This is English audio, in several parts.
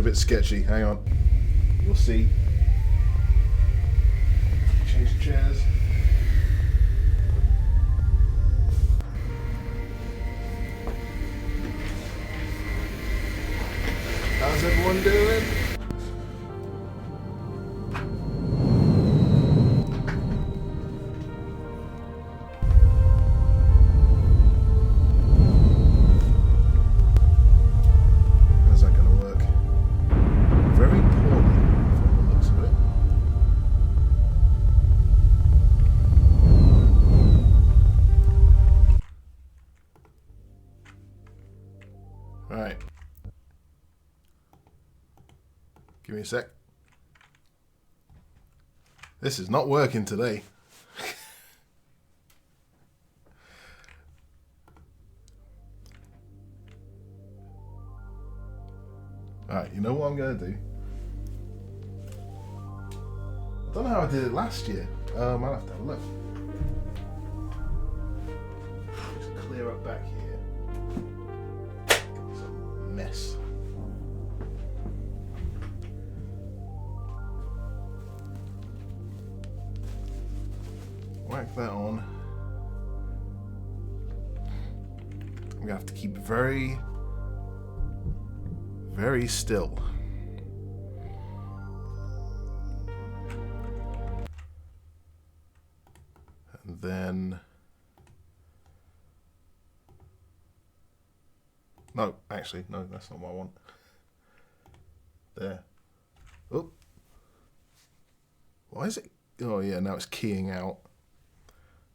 a bit sketchy. Hang on. You'll see. Change the chairs. How's everyone doing? How's that going to work? Very poorly, from the looks of it. Right. Give me a sec. This is not working today. Alright, you know what I'm going to do? I don't know how I did it last year. I'll have to have a look. Just clear up back here. It's a mess. Whack that on. I'm going to have to keep very still. And then... No, actually, no, that's not what I want. There. Oh. Why is it? Oh yeah, now it's keying out.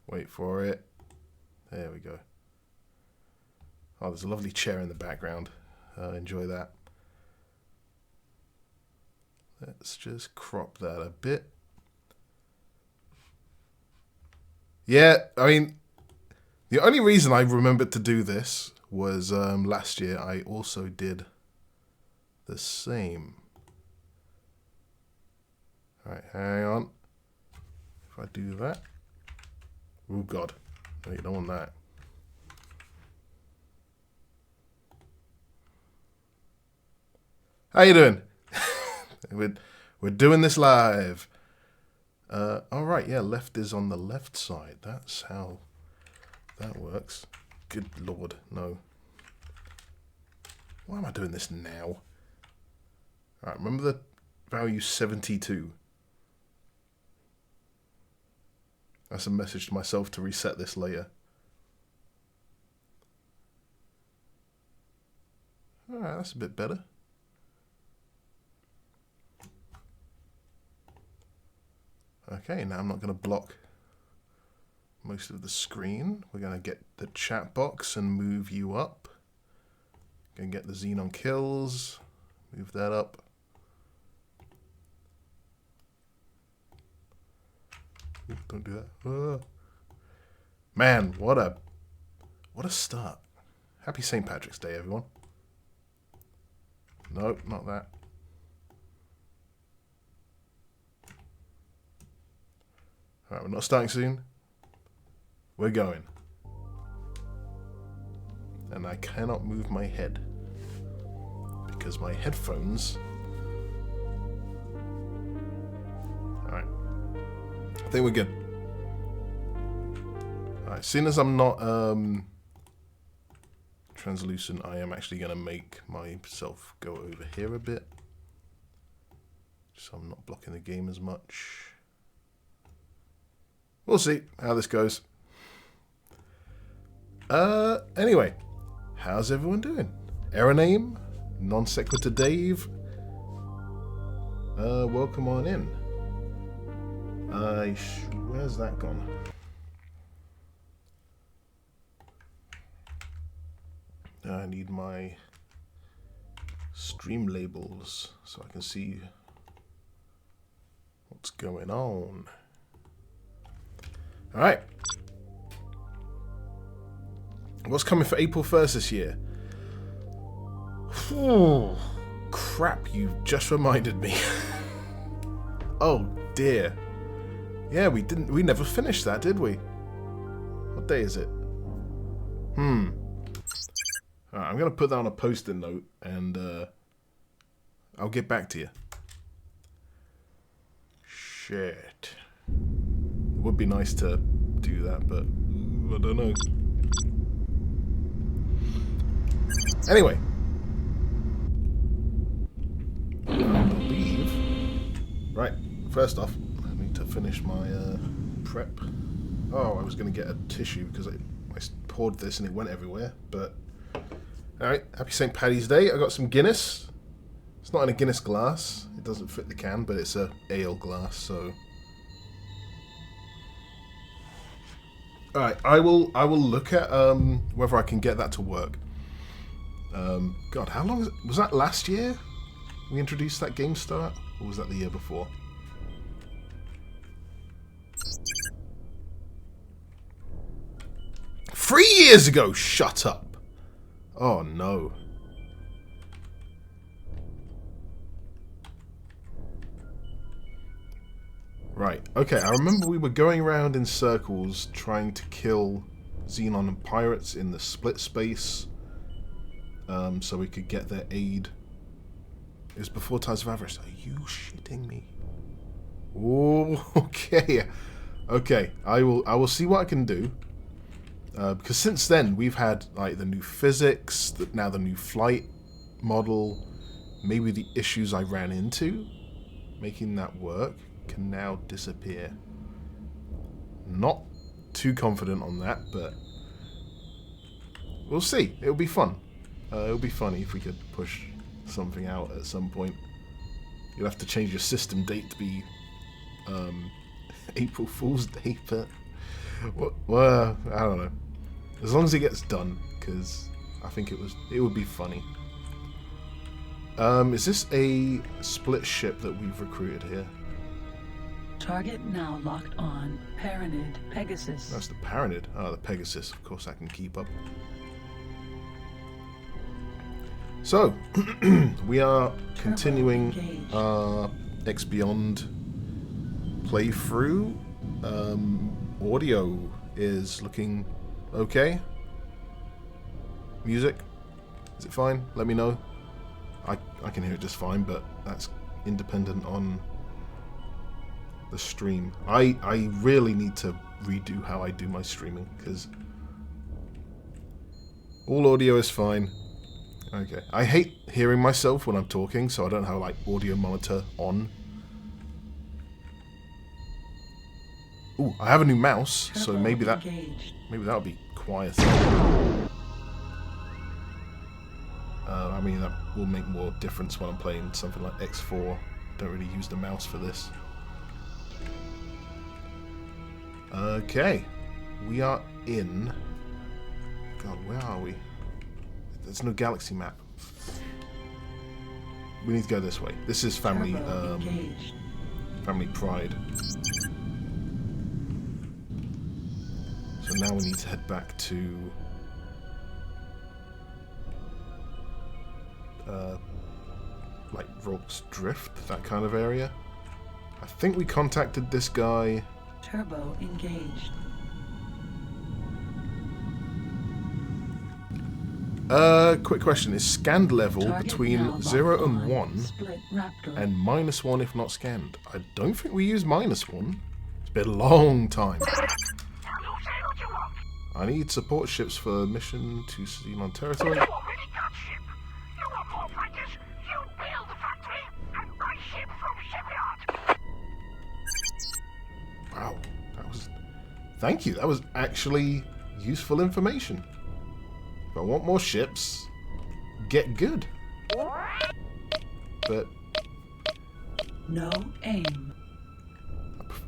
Wait for it. There we go. Oh, there's a lovely chair in the background. Enjoy that. Let's just crop that a bit. Yeah, I mean, the only reason I remembered to do this was last year I also did the same. Alright, hang on. If I do that. Oh god. No, you don't want that. How you doing? We're doing this live. Alright, yeah, left is on the left side. That's how that works. Good lord, no. Why am I doing this now? Alright, remember the value 72. That's a message to myself to reset this later. Alright, that's a bit better. Okay, now I'm not going to block most of the screen. We're going to get the chat box and move you up. Going to get the Xenon kills. Move that up. Ooh, don't do that. Man, what a start. Happy St. Patrick's Day, everyone. Nope, not that. Alright, we're not starting soon. We're going. And I cannot move my head. Because my headphones... Alright. I think we're good. Alright, seeing as I'm not translucent, I am actually going to make myself go over here a bit. So I'm not blocking the game as much. We'll see how this goes. Anyway, how's everyone doing? Error name, non sequitur Dave. Welcome on in. Where's that gone? I need my stream labels so I can see what's going on. Alright. What's coming for April 1st this year? Oh, crap, you just reminded me. Oh dear. Yeah, we never finished that, did we? What day is it? Alright, I'm gonna put that on a post-it note and I'll get back to you. Shit. It would be nice to do that, but I don't know. Anyway. I believe... Right, first off, I need to finish my prep. Oh, I was going to get a tissue because I poured this and it went everywhere, but... Alright, happy St. Paddy's Day. I got some Guinness. It's not in a Guinness glass. It doesn't fit the can, but it's a ale glass, so... Alright, I will look at whether I can get that to work. God, how long was that last year? We introduced that game start? Or was that the year before? Three years ago! Shut up! Oh no. Right, okay, I remember we were going around in circles trying to kill Xenon and pirates in the split space so we could get their aid. It was before Tides of Avarice. Are you shitting me? Oh, okay. Okay, I will see what I can do. Because since then, we've had like the new physics, now the new flight model, maybe the issues I ran into, making that work, can now disappear. Not too confident on that, but we'll see. It'll be fun. It'll be funny if we could push something out at some point. You'll have to change your system date to be April Fool's Day, but well, I don't know. As long as it gets done, because I think it would be funny. Is this a split ship that we've recruited here? Target now locked on. Paranid, Pegasus. That's the Paranid. Oh, the Pegasus. Of course I can keep up. So, we are continuing our X Beyond playthrough. Audio is looking okay. Music, is it fine? Let me know. I can hear it just fine, but that's independent on the stream. I really need to redo how I do my streaming, because all audio is fine. Okay. I hate hearing myself when I'm talking, so I don't have like audio monitor on. Ooh, I have a new mouse, so maybe that'll be quieter. I mean, that will make more difference when I'm playing something like X4. Don't really use the mouse for this. Okay, we are in. God, where are we? There's no galaxy map. We need to go this way. This is family pride. So now we need to head back to like Rock's Drift, that kind of area. I think we contacted this guy. Turbo engaged. Quick question. Is scanned level between 0 and 1 and -1 if not scanned? I don't think we use -1. It's been a long time. I need support ships for mission to Xenon territory. Wow, that was... Thank you, that was actually useful information. If I want more ships, get good. But... No aim.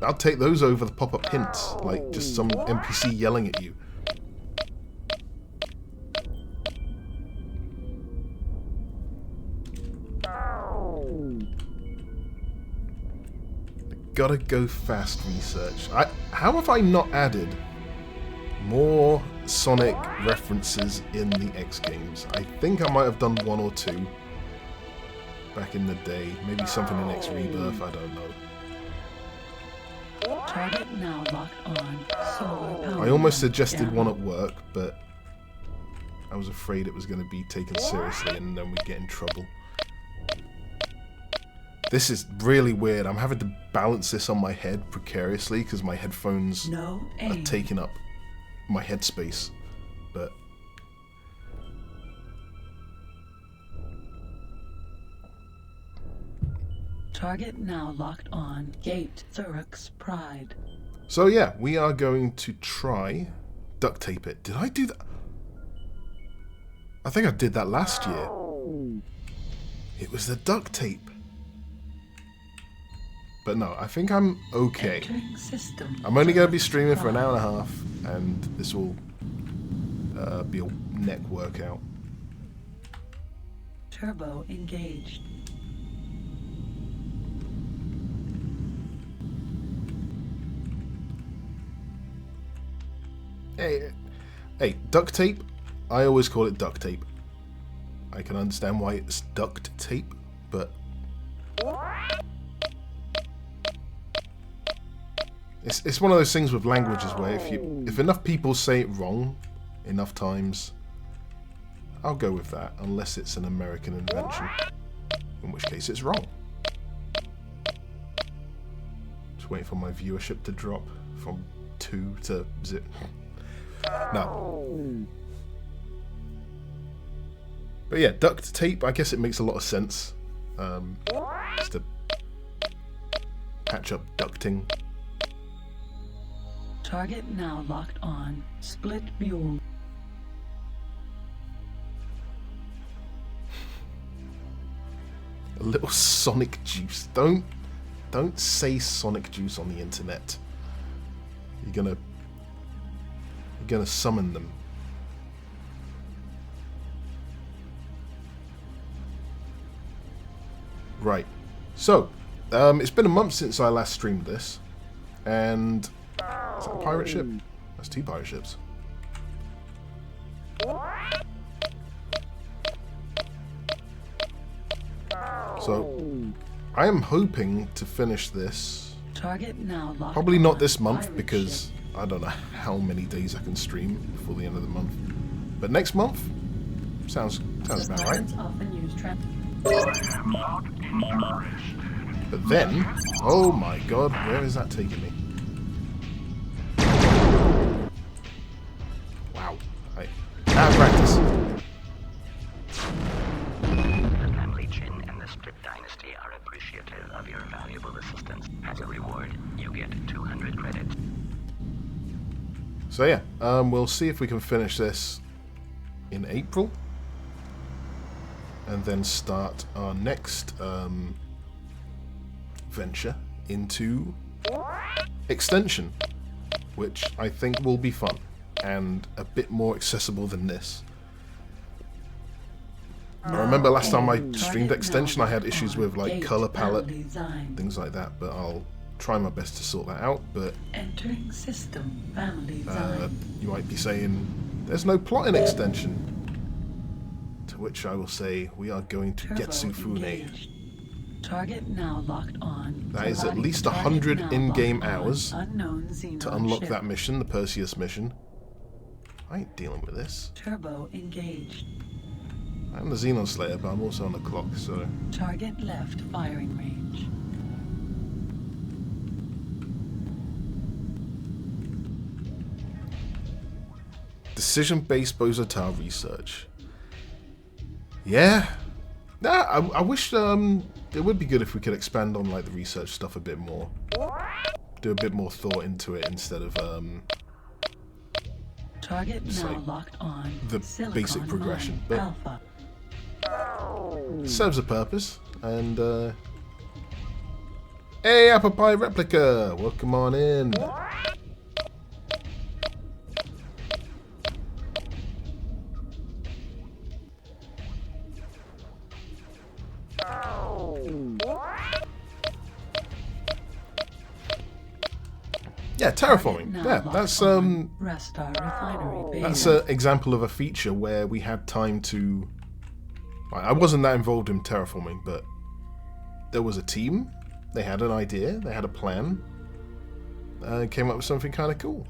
I'll take those over the pop-up hints, like just some NPC yelling at you. Gotta go fast research. How have I not added more Sonic references in the X games? I think I might have done 1 or 2 back in the day. Maybe something in X Rebirth, I don't know. Target now locked on. Solar power. I almost suggested one at work, but I was afraid it was going to be taken seriously and then we'd get in trouble. This is really weird. I'm having to balance this on my head precariously because my headphones No are aim. taking up my headspace. But Target now locked on. Gate Thurrock's Pride. so yeah, we are going to try duct tape it. Did I do that? I think I did that last year. It was the duct tape. But no, I think I'm okay. Entering system. I'm only going to be Thurrock's streaming for an Pride. hour and a half, and this will be a neck workout. Turbo engaged. Hey, duct tape. I always call it duct tape. I can understand why it's duct tape, but it's one of those things with languages where if enough people say it wrong enough times, I'll go with that, unless it's an American invention, in which case it's wrong. Just waiting for my viewership to drop from 2 to 0. No. But yeah, duct tape, I guess it makes a lot of sense. Just to patch up ducting. Target now locked on. Split mule. A little Sonic juice. Don't say Sonic juice on the internet. You're gonna summon them. Right. So, it's been a month since I last streamed this, and is that a pirate ship? That's 2 pirate ships. So, I am hoping to finish this. Target now locked Probably on. not this month Pirate because ship. I don't know how many days I can stream before the end of the month. But next month sounds about right. Silence often used But then, oh my god, where is that taking me? Wow. Out of practice. The family Chin and the Split Dynasty are appreciative of your valuable assistance. As a reward, you get 200 credits. So yeah, we'll see if we can finish this in April. And then start our next venture into Extension, which I think will be fun and a bit more accessible than this. I remember last time I streamed Extension I had issues with like color palette, things like that, but I'll try my best to sort that out. But Entering system. Family design. you might be saying there's no plot in Extension, to which I will say we are going to Turbo Getsu Fune. engaged. Target now locked on. That is at Target least now 100 in-game locked on. hours Unknown Xenon to unlock ship. that mission, the Perseus mission. I ain't dealing with this. Turbo engaged. I'm the Xenon Slayer, but I'm also on the clock, so... Target left firing range. Decision-based Bozotar research. Yeah. Nah, I wish it would be good if we could expand on like the research stuff a bit more. Do a bit more thought into it instead of Target Just now like locked on. the Silicon basic progression, Mine but- Alpha. serves a purpose. And hey, Apple Pie Replica, welcome on in. Yeah, terraforming. Now Yeah, locked that's on. Rastar Refinery that's Beta. an example of a feature where we had time to... I wasn't that involved in terraforming, but there was a team, they had an idea, they had a plan, came up with something kind of cool.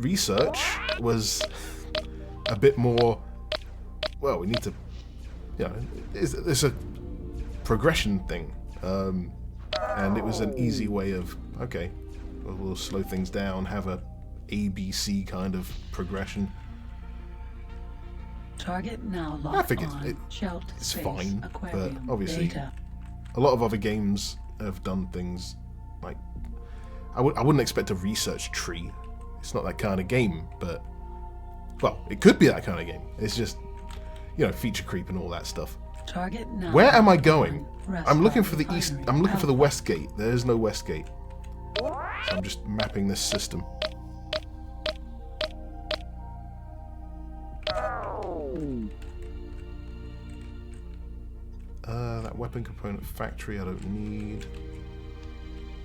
Research was a bit more... Well, we need to... You know, it's a progression thing. And it was an easy way of, okay, we'll slow things down, have a ABC kind of progression. Target now I locked think on. it's fine, but Aquarium obviously data. a lot of other games have done things like I wouldn't expect a research tree. It's not that kind of game, but well, it could be that kind of game. It's just, you know, feature creep and all that stuff. Target now. Where am I locked going? on. I'm looking for the Refinery east. I'm looking for the Alpha. west gate. There is no west gate. So I'm just mapping this system. That weapon component factory I don't need.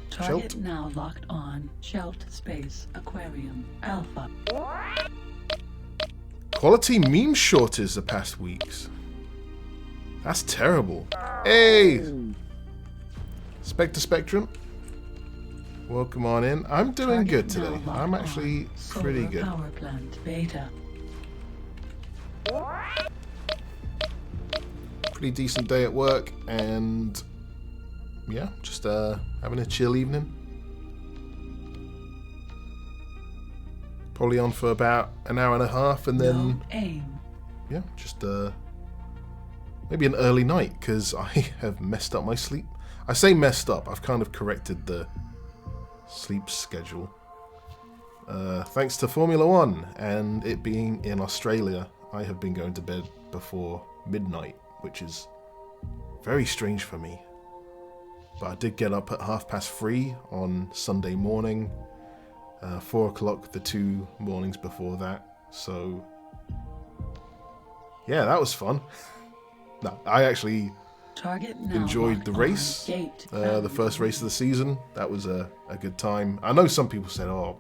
Target Shelt. now locked on. Shelt Space Aquarium Alpha. Quality meme shortage the past weeks. That's terrible. Hey! Spectre Spectrum. Welcome on in. I'm doing Target good now today. locked I'm actually on. pretty Solar good. Power plant beta. Pretty decent day at work, and yeah, just having a chill evening. Probably on for about an hour and a half, and then No aim. yeah, just maybe an early night because I have messed up my sleep. I say messed up. I've kind of corrected the sleep schedule. Thanks to Formula One and it being in Australia, I have been going to bed before midnight, which is very strange for me. But I did get up at 3:30 on Sunday morning, 4 o'clock the 2 mornings before that. So yeah, that was fun. No, I actually Target now enjoyed the locked on. race, Gate the found. first race of the season. That was a good time. I know some people said, oh,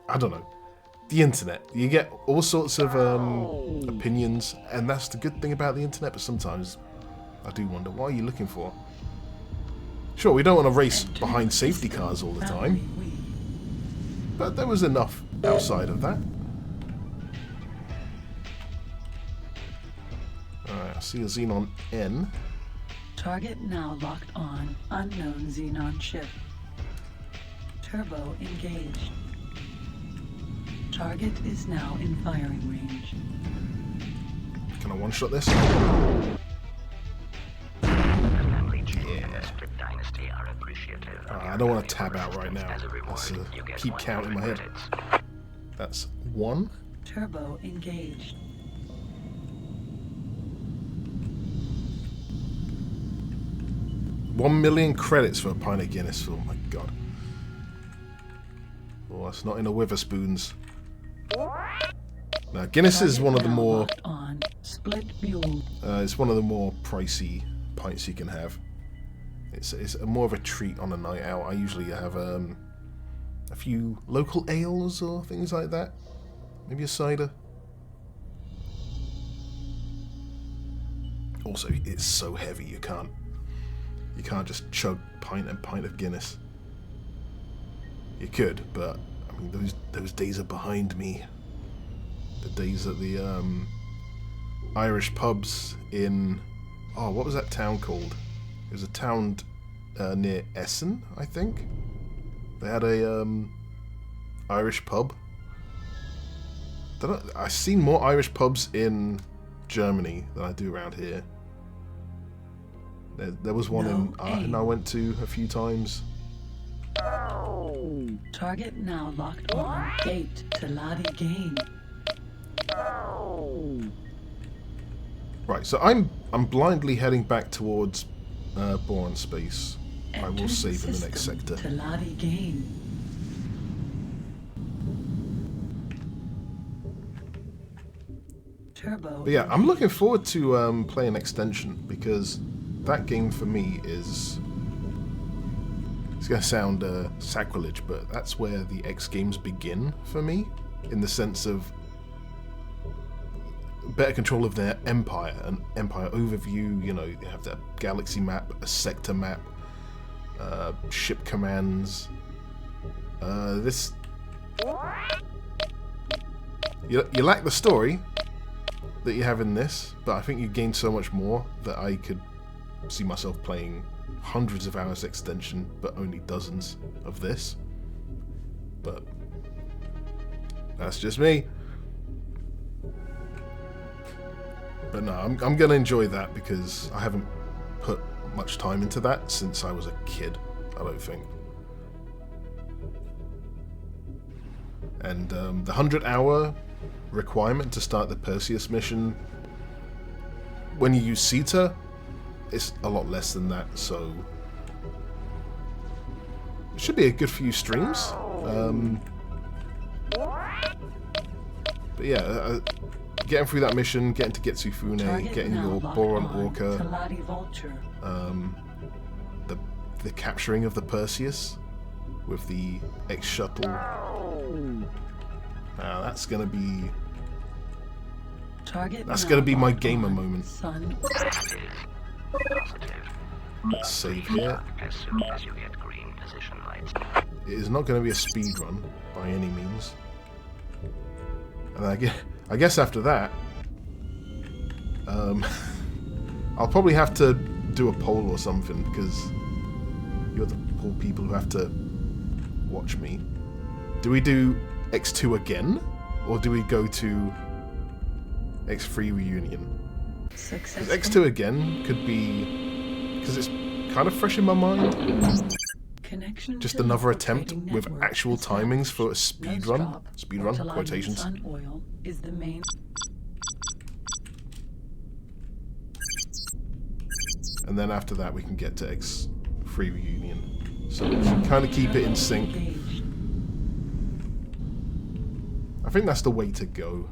I don't know. The internet, you get all sorts of opinions, and that's the good thing about the internet, but sometimes I do wonder, what are you looking for? Sure, we don't want to race Enter behind safety system cars all the family time, we. but there was enough outside of that. Alright, I see a Xenon N. Target now locked on. Unknown Xenon ship. Turbo engaged. Target is now in firing range. Can I one-shot this? Family Jin and the Split Dynasty are appreciative of your I don't want to valuable tab out right now. assistance. As a reward, Let's you get keep 100 count in my head. credits. That's 1. Turbo engaged. $1 million credits for a pint of Guinness. Oh my god. Oh, that's not in a Witherspoons. Now, Guinness is Target one of the now more locked on. Split mule. it's one of the more pricey pints you can have. It's more of a treat on a night out. I usually have a few local ales or things like that. Maybe a cider. Also, it's so heavy you can't just chug pint and pint of Guinness. You could, but I mean those days are behind me. The days at the Irish pubs in what was that town called? It was a town near Essen, I think. They had a Irish pub. I've seen more Irish pubs in Germany than I do around here. There was one in Aachen I went to a few times. Target now locked on. Gate to Lottie Game. Right, so I'm blindly heading back towards Bourne Space. I will Entering save in the next system sector. To Lottie Game. Turbo. But yeah, I'm looking forward to playing Extension, because that game for me is... It's going to sound sacrilege, but that's where the X games begin for me, in the sense of better control of their empire, an empire overview. You know, you have that galaxy map, a sector map, ship commands. This... You lack the story that you have in this, but I think you gain so much more that I could see myself playing hundreds of hours extension, but only dozens of this. But that's just me. But no, I'm gonna enjoy that because I haven't put much time into that since I was a kid, I don't think. And the 100-hour requirement to start the Perseus mission, when you use CETA, it's a lot less than that, so it should be a good few streams. But yeah, getting through that mission, getting to Getsufune, getting your Boron Orca, the capturing of the Perseus with the X shuttle. Now that's gonna be my gamer moment. Let's save here. As soon as you get green position lights. It is not going to be a speed run by any means. And I guess after that, I'll probably have to do a poll or something because you're the poor people who have to watch me. Do we do X2 again, or do we go to X3 reunion? Because X2 again could be, because it's kind of fresh in my mind. Just another attempt with actual timings for a speedrun. Speedrun, quotations. And then after that we can get to X3 reunion. So we can kind of keep it in sync. I think that's the way to go.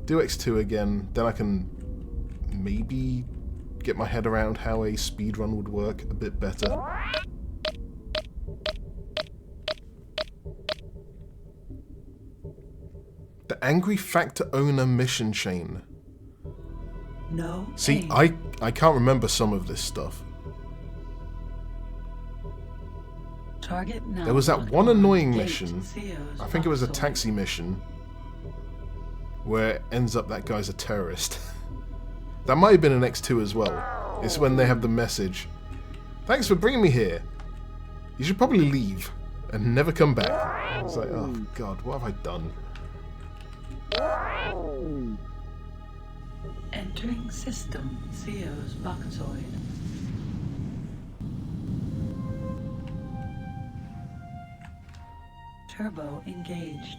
Do X2 again, then I can maybe get my head around how a speedrun would work a bit better. The Angry Factor Owner mission chain. No. See, I can't remember some of this stuff. Target now. There was that one annoying mission, I think it was a taxi mission, where it ends up that guy's a terrorist. That might have been an X2 as well. It's when they have the message, "Thanks for bringing me here. You should probably leave and never come back." It's like, oh god, what have I done? Entering system. Theo's Boxoid. Turbo engaged.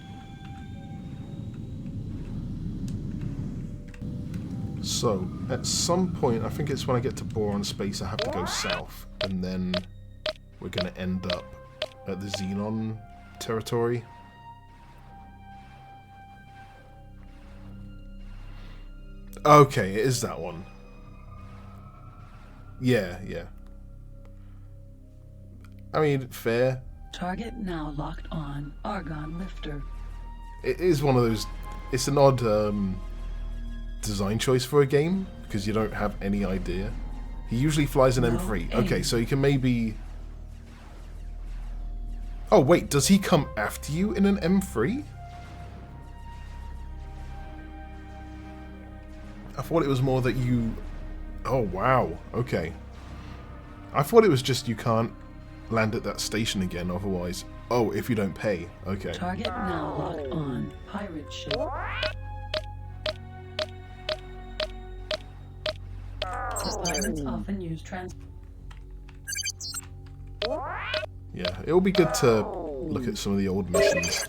So, at some point, I think it's when I get to Boron Space, I have to go south, and then we're going to end up at the Xenon territory. Okay, it is that one. Yeah. I mean, fair. Target now locked on. Argon lifter. It is one of those... It's an odd design choice for a game, because you don't have any idea. He usually flies an M3. Okay, so you can maybe... Oh, wait, does he come after you in an M3? I thought it was more that you... Oh, wow. Okay. I thought it was just you can't land at that station again, otherwise... Oh, if you don't pay. Okay. Target now locked on. Pirate ship. The pirates often use Yeah, it'll be good to look at some of the old missions.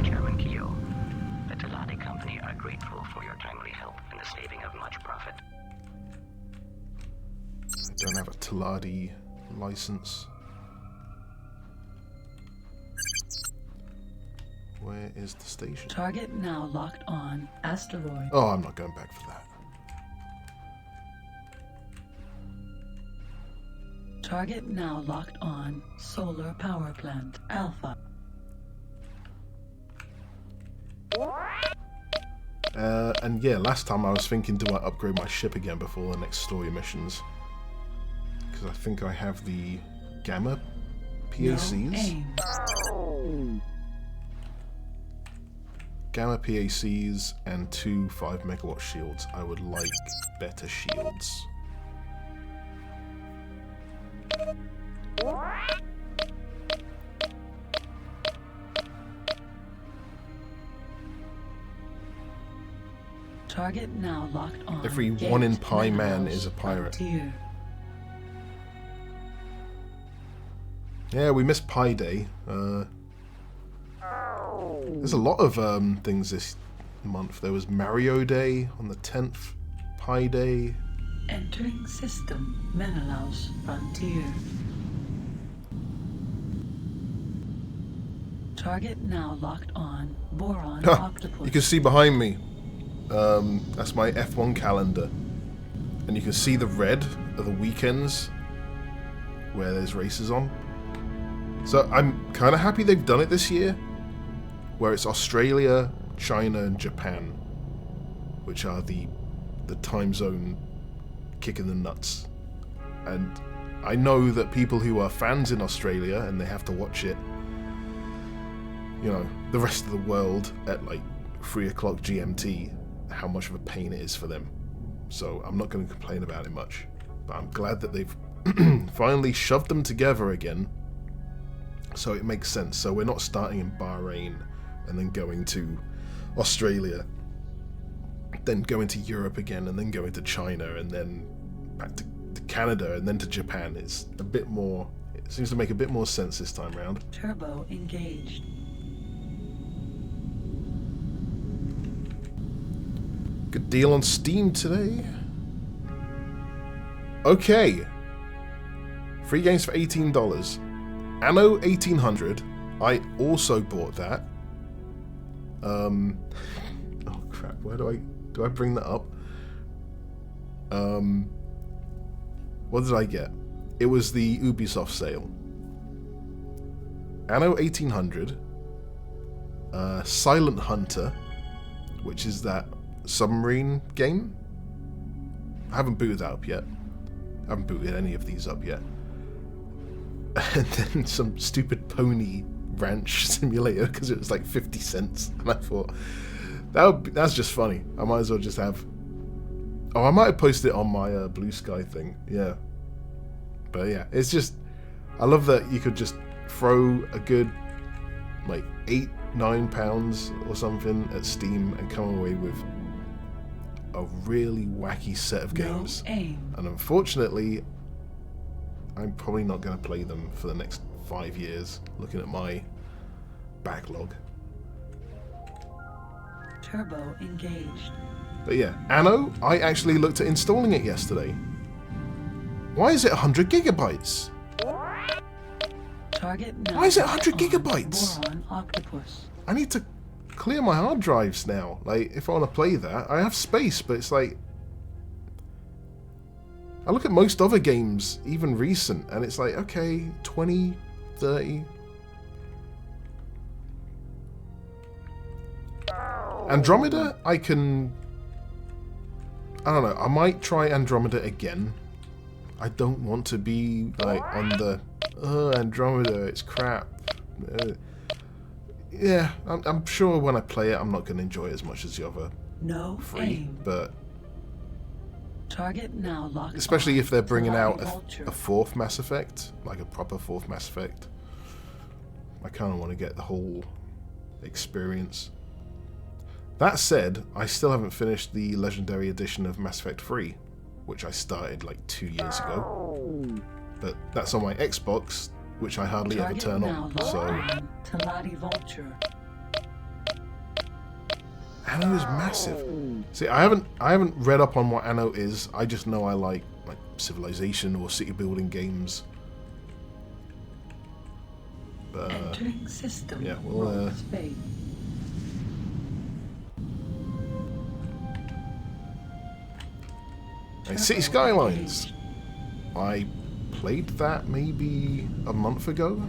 Chairman Keo, the Teladi Company are grateful for your timely help in the saving of much profit. I don't have a Teladi license. Where is the station? Target now locked on. Asteroid. Oh, I'm not going back for that. Target now locked on. Solar power plant. Alpha. And yeah, last time I was thinking, do I upgrade my ship again before the next story missions? Because I think I have the Gamma PACs. Aim. Gamma PACs and 2 5 megawatt shields. I would like better shields. Target now locked on. Every Gate one in Pi man Minerals is a pirate. Frontier. Yeah, we missed Pi Day. There's a lot of things this month. There was Mario Day on the 10th, Pi Day. Entering system. Menelaus Frontier. Target now locked on. Boron Octopus. You can see behind me. That's my F1 calendar. And you can see the red of the weekends where there's races on. So I'm kind of happy they've done it this year, where it's Australia, China, and Japan, which are the time zone kick in the nuts. And I know that people who are fans in Australia and they have to watch it, you know, the rest of the world at like 3 o'clock GMT, how much of a pain it is for them. So I'm not going to complain about it much, but I'm glad that they've finally shoved them together again, so it makes sense. So we're not starting in Bahrain and then going to Australia, then going to Europe again, and then going to China, and then back to Canada, and then to Japan. It's a bit more, it seems to make a bit more sense this time round. Turbo engaged. Good deal on Steam today. Okay. Free games for $18. Anno 1800. I also bought that. Oh crap, where do I bring that up? What did I get? It was the Ubisoft sale. Anno 1800. Silent Hunter, which is that submarine game. I haven't booted that up yet. I haven't booted any of these up yet. And then some stupid pony ranch simulator because it was like 50 cents, and I thought that's just funny. I might as well just have. Oh, I might have posted it on my Blue Sky thing. Yeah, but yeah, it's just, I love that you could just throw a good like £8-9 or something at Steam and come away with a really wacky set of games. No aim. And unfortunately, I'm probably not going to play them for the next 5 years, looking at my backlog. Turbo engaged. But yeah, Anno, I actually looked at installing it yesterday. Why is it 100 gigabytes? Target now. Why is it 100 on gigabytes? Boron Octopus. I need to clear my hard drives now. Like, if I want to play that, I have space, but it's like, I look at most other games, even recent, and it's like, okay, 20, 30. Andromeda, I don't know, I might try Andromeda again. I don't want to be like on the, Andromeda, it's crap. Yeah, I'm sure when I play it, I'm not going to enjoy it as much as the other No three, aim. but Target now locked especially on. if they're bringing out Vulture. a fourth Mass Effect, like a proper fourth Mass Effect, I kind of want to get the whole experience. That said, I still haven't finished the Legendary Edition of Mass Effect 3, which I started like 2 years ago. But that's on my Xbox, which I hardly ever Target turn now on. locked So on. Talati Vulture. Anno is massive. See, I haven't read up on what Anno is. I just know I like Civilization or city building games. But Entering system. yeah, well, Roll's Fate. and City Turbo Skylines. engaged. I played that maybe a month ago,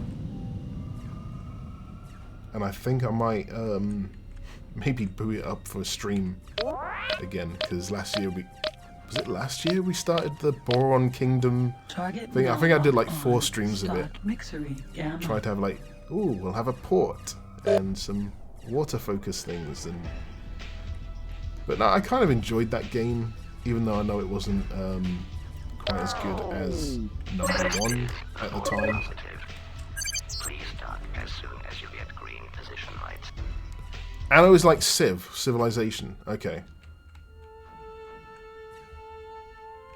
and I think I might maybe boot it up for a stream again, because last year we Was it last year we started the Boron Kingdom Target thing? I now think I did like locked 4 on. streams of it. Start mixery gamma. Tried to have like, ooh, we'll have a port and some water focus things, and but no, I kind of enjoyed that game, even though I know it wasn't quite as good as #1 at the time. Please dock as soon as you get green position lights. And it was like Civilization. Okay.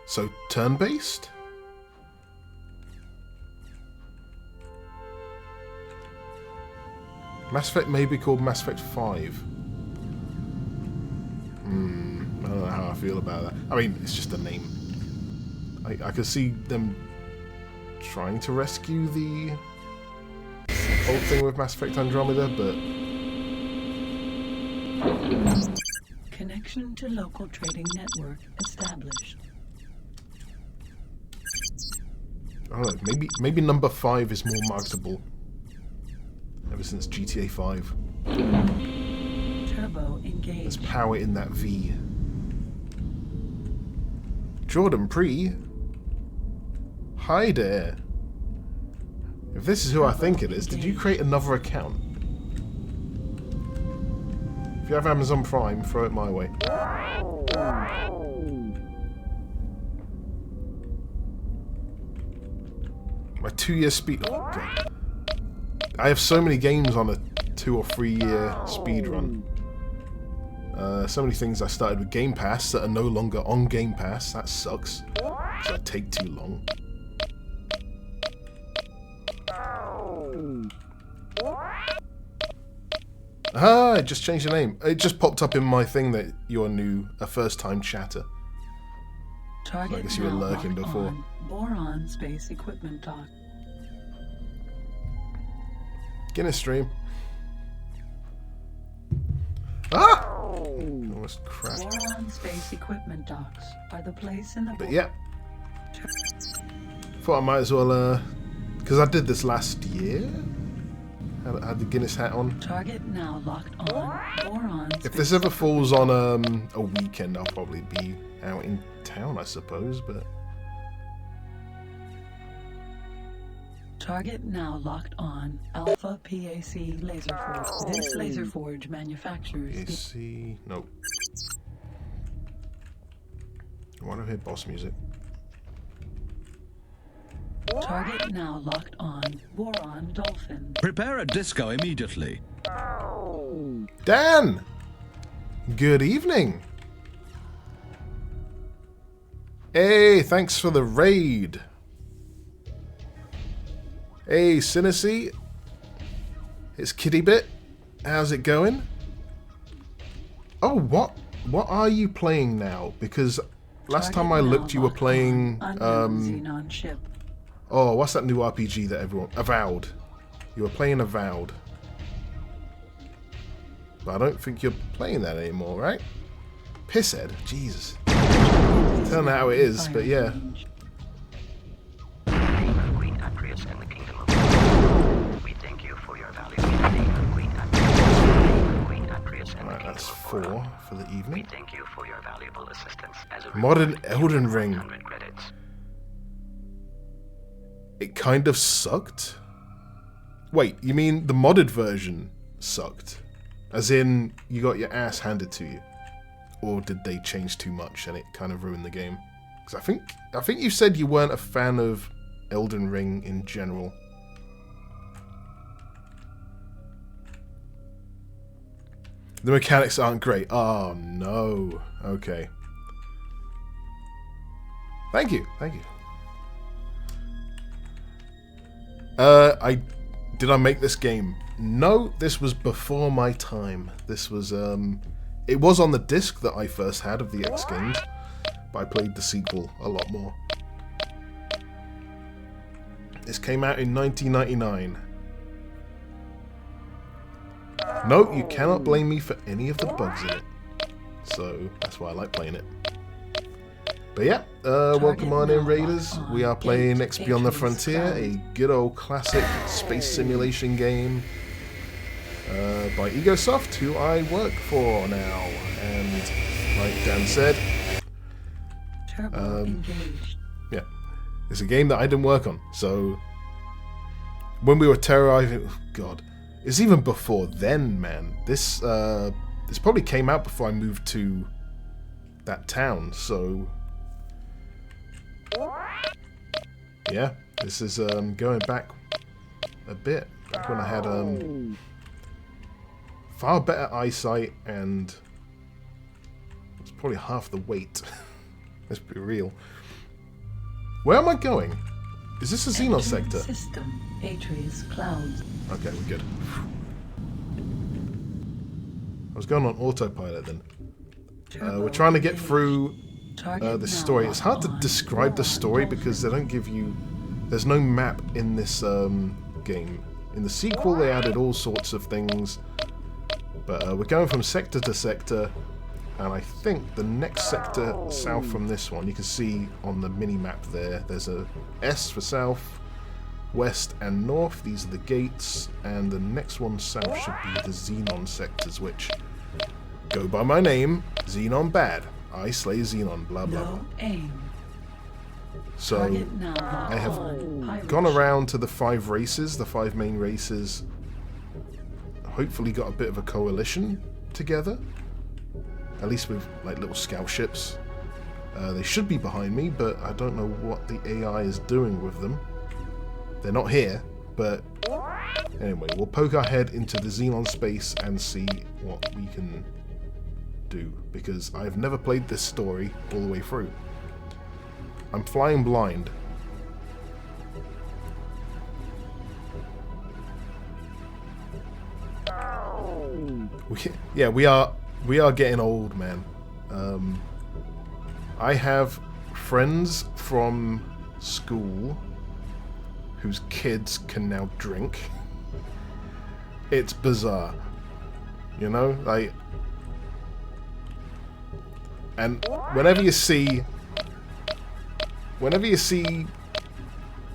So turn-based? Mass Effect may be called Mass Effect 5. I don't know how I feel about that. I mean, it's just a name. I could see them trying to rescue the old thing with Mass Effect Andromeda, but Connection to local trading network established. I don't know. Maybe number 5 is more marketable. Ever since GTA 5. Turbo There's engaged. power in that V. Jordan Pre. Hi there. If this is who I think it is, did you create another account? If you have Amazon Prime, throw it my way. My 2-year speed. Oh, God. I have so many games on a 2 or 3 year speed run. So many things I started with Game Pass that are no longer on Game Pass. That sucks. So I take too long. Ah, it just changed the name. It just popped up in my thing that you're a first-time chatter. Target I guess you were now lurking locked before. on. Boron space equipment dock. Guinness stream. Ah! Almost crashed. Boron space equipment docks are the place in the. But yeah. Thought I might as well, because I did this last year. Had the Guinness hat on. Target now locked on. Boron. If this ever falls on a weekend, I'll probably be out in town, I suppose, but... Target now locked on. Alpha PAC laser forge. This laser forge manufactures. AC... Nope. I want to hear boss music. Target now locked on. Boron dolphin. Prepare a disco immediately. Dan! Good evening! Hey, thanks for the raid. Hey, Synesy. It's Kitty Bit. How's it going? Oh, what are you playing now? Because last time I looked, you were playing Xenon ship. Oh, what's that new RPG that everyone... Avowed. You were playing Avowed. But I don't think you're playing that anymore, right? Pisshead? Jesus. Tell me how it is, but yeah. Queen Atrius and the Kingdom of... We thank you for your valuable Queen Atrius. Queen Atrius and the Right, Kingdom that's of 4 for the We evening. thank you for your valuable assistance as a Modern reward, Elden you get Ring. 100 credits. It kind of sucked? Wait, you mean the modded version sucked? As in, you got your ass handed to you? Or did they change too much and it kind of ruined the game? Because I think you said you weren't a fan of Elden Ring in general. The mechanics aren't great. Oh no. Okay. Thank you. Thank you. Did I make this game? No, this was before my time. This was it was on the disc that I first had of the X games, but I played the sequel a lot more. This came out in 1999. No, you cannot blame me for any of the bugs in it. So that's why I like playing it. But yeah, welcome on in, Raiders. We are playing X Beyond the Frontier, a good old classic space simulation game by Egosoft, who I work for now. And like Dan said, Turbo engaged. Yeah, it's a game that I didn't work on. So when we were terrorizing, oh God, it's even before then, man. This probably came out before I moved to that town. So yeah, this is going back a bit, back when I had far better eyesight and it's probably half the weight. Let's be real. Where am I going? Is this a Xenon sector? System. Atreus Clouds. Okay, we're good. I was going on autopilot then. We're trying to get through this story. It's hard to describe the story because they don't give you... There's no map in this game. In the sequel they added all sorts of things. But we're going from sector to sector. And I think the next sector south from this one, you can see on the mini-map there, there's a S for south, west and north. These are the gates. And the next one south should be the Xenon sectors, which go by my name, Xenon Bad. I slay Xenon, blah blah blah. No aim. So Target now I have on. gone around to the 5 races, the 5 main races. Hopefully got a bit of a coalition together. At least with like little scout ships. They should be behind me, but I don't know what the AI is doing with them. They're not here, but anyway, we'll poke our head into the Xenon space and see what we can do, because I've never played this story all the way through. I'm flying blind. We are getting old, man. I have friends from school whose kids can now drink. It's bizarre. You know? Like... And whenever you see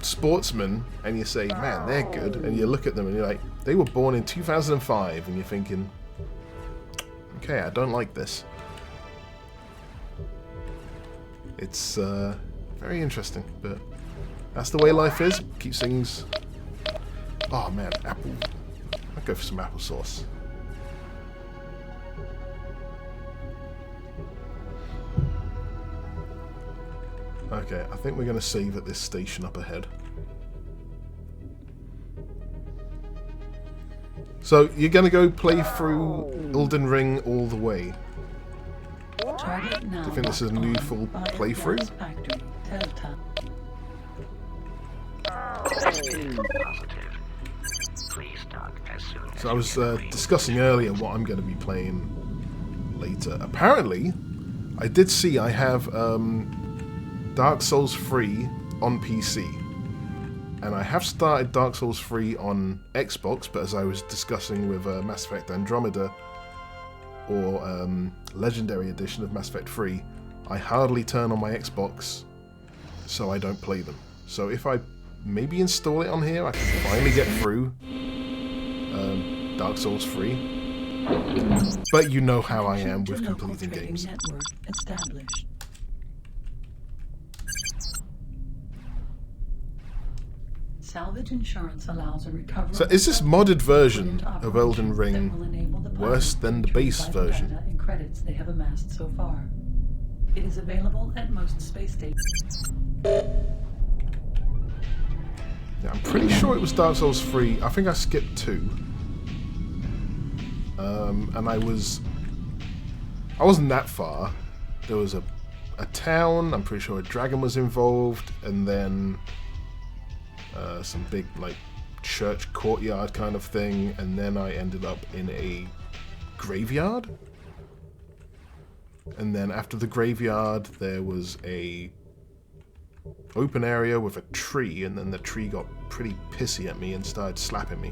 sportsmen and you say, man, they're good, and you look at them and you're like, they were born in 2005, and you're thinking, okay, I don't like this. It's very interesting, but that's the way life is. Keeps things... Oh man, apple. I'd go for some applesauce. Okay, I think we're going to save at this station up ahead. So, you're going to go play through Elden Ring all the way? Target now. Do you think this is a new full playthrough? Factory. Delta. So I was discussing earlier what I'm going to be playing later. Apparently, I did see I have Dark Souls 3 on PC. And I have started Dark Souls 3 on Xbox, but as I was discussing with Mass Effect Andromeda, or Legendary Edition of Mass Effect 3, I hardly turn on my Xbox, so I don't play them. So if I maybe install it on here, I can finally get through Dark Souls 3. But you know how I am with completing games. Network established. Salvage insurance allows a recovery. So is this modded version of Elden Ring worse than the base version? In credits they have amassed so far. It is available at most space stations. Yeah, I'm pretty sure it was Dark Souls 3. I think I skipped 2. And I wasn't that far. There was a town, I'm pretty sure a dragon was involved, and then some big like church courtyard kind of thing, and then I ended up in a graveyard. And then after the graveyard there was a open area with a tree, and then the tree got pretty pissy at me and started slapping me.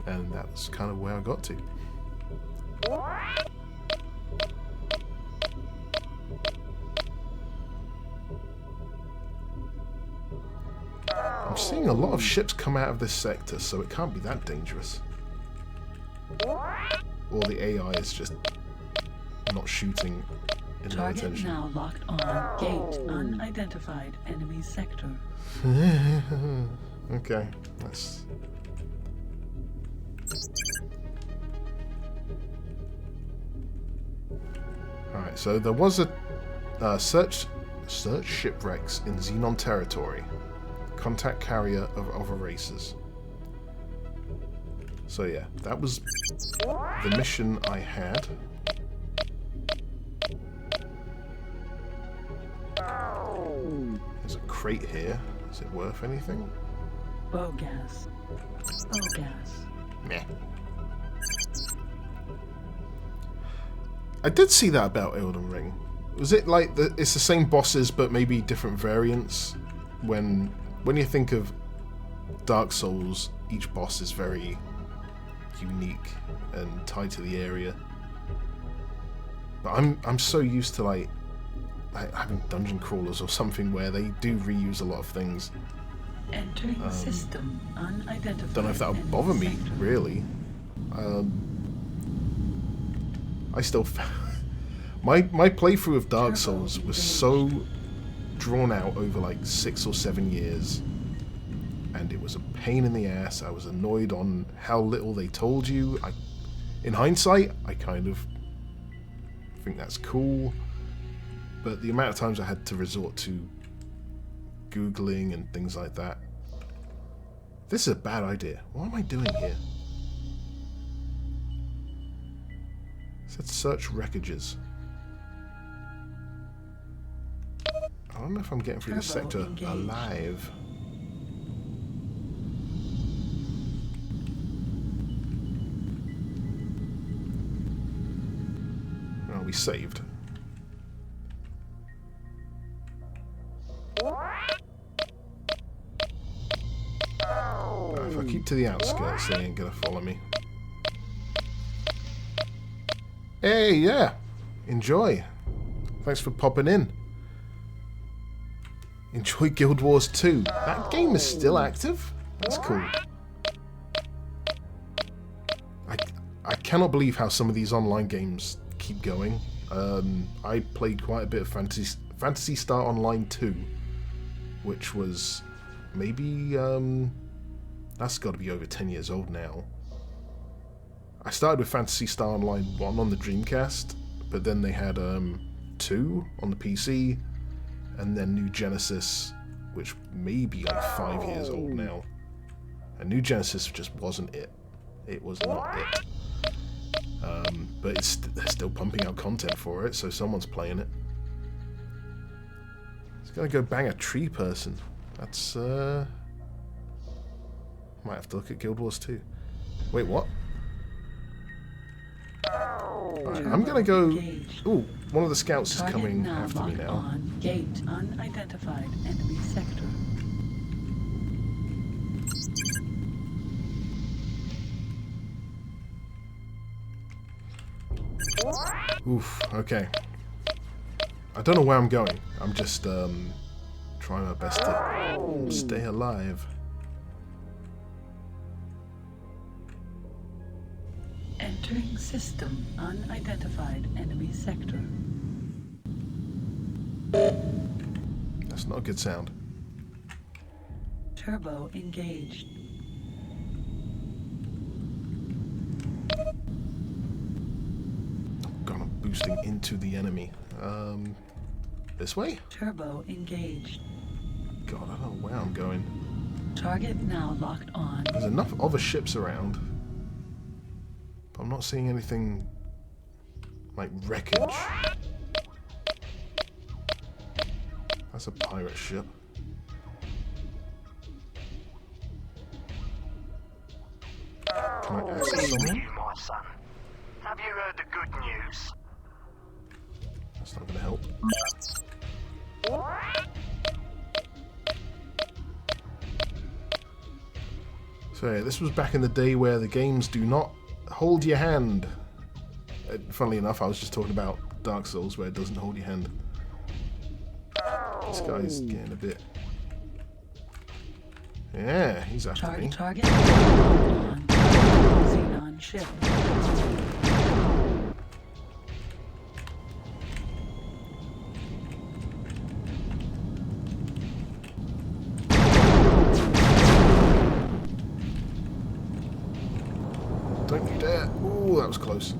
And that's kind of where I got to. I'm seeing a lot of ships come out of this sector, so it can't be that dangerous. Or the AI is just not shooting in no Target attention. now locked on. Gate unidentified enemy sector. Okay, that's... Alright, so there was a search shipwrecks in Xenon territory. Contact carrier of other races. So yeah, that was the mission I had. There's a crate here. Is it worth anything? Bow gas. Bow gas. Meh. I did see that about Elden Ring. Was it like it's the same bosses but maybe different variants? When you think of Dark Souls, each boss is very unique and tied to the area. But I'm so used to like having dungeon crawlers or something where they do reuse a lot of things. Entering system unidentified. Don't know if that would enemy bother me, sector. really. I still... my playthrough of Dark Souls was so drawn out over like 6 or 7 years. And it was a pain in the ass. I was annoyed on how little they told you. In hindsight, I kind of think that's cool. But the amount of times I had to resort to Googling and things like that. This is a bad idea. What am I doing here? It said search wreckages. I don't know if I'm getting through this Turbo sector engaged. alive. Oh, we saved. If I keep to the outskirts, they ain't gonna follow me. Hey, yeah. Enjoy. Thanks for popping in. Enjoy Guild Wars 2. That game is still active? That's cool. I cannot believe how some of these online games keep going. I played quite a bit of Phantasy Star Online 2, which was maybe... that's got to be over 10 years old now. I started with Phantasy Star Online 1 on the Dreamcast, but then they had 2 on the PC, and then New Genesis, which may be like 5 years old now. And New Genesis just wasn't it. It was not it. But they're still pumping out content for it, so someone's playing it. It's gonna go bang a tree person. That's might have to look at Guild Wars 2. Wait, what? Right, I'm gonna go... Ooh, one of the scouts is Target coming now after me locked now. on. Gate unidentified enemy sector. Oof, okay. I don't know where I'm going. I'm just trying my best to stay alive. Entering system unidentified enemy sector. That's not a good sound. Turbo engaged. God, I'm boosting into the enemy. This way? Turbo engaged. God, I don't know where I'm going. Target now locked on. There's enough other ships around, but I'm not seeing anything like wreckage. That's a pirate ship. Can I access someone? You, my son. Have you heard the good news? That's not going to help. So yeah, this was back in the day where the games do not hold your hand. Funnily enough, I was just talking about Dark Souls where it doesn't hold your hand. This guy's getting a bit... Yeah, he's after me. Target on. Xenon ship. that was close.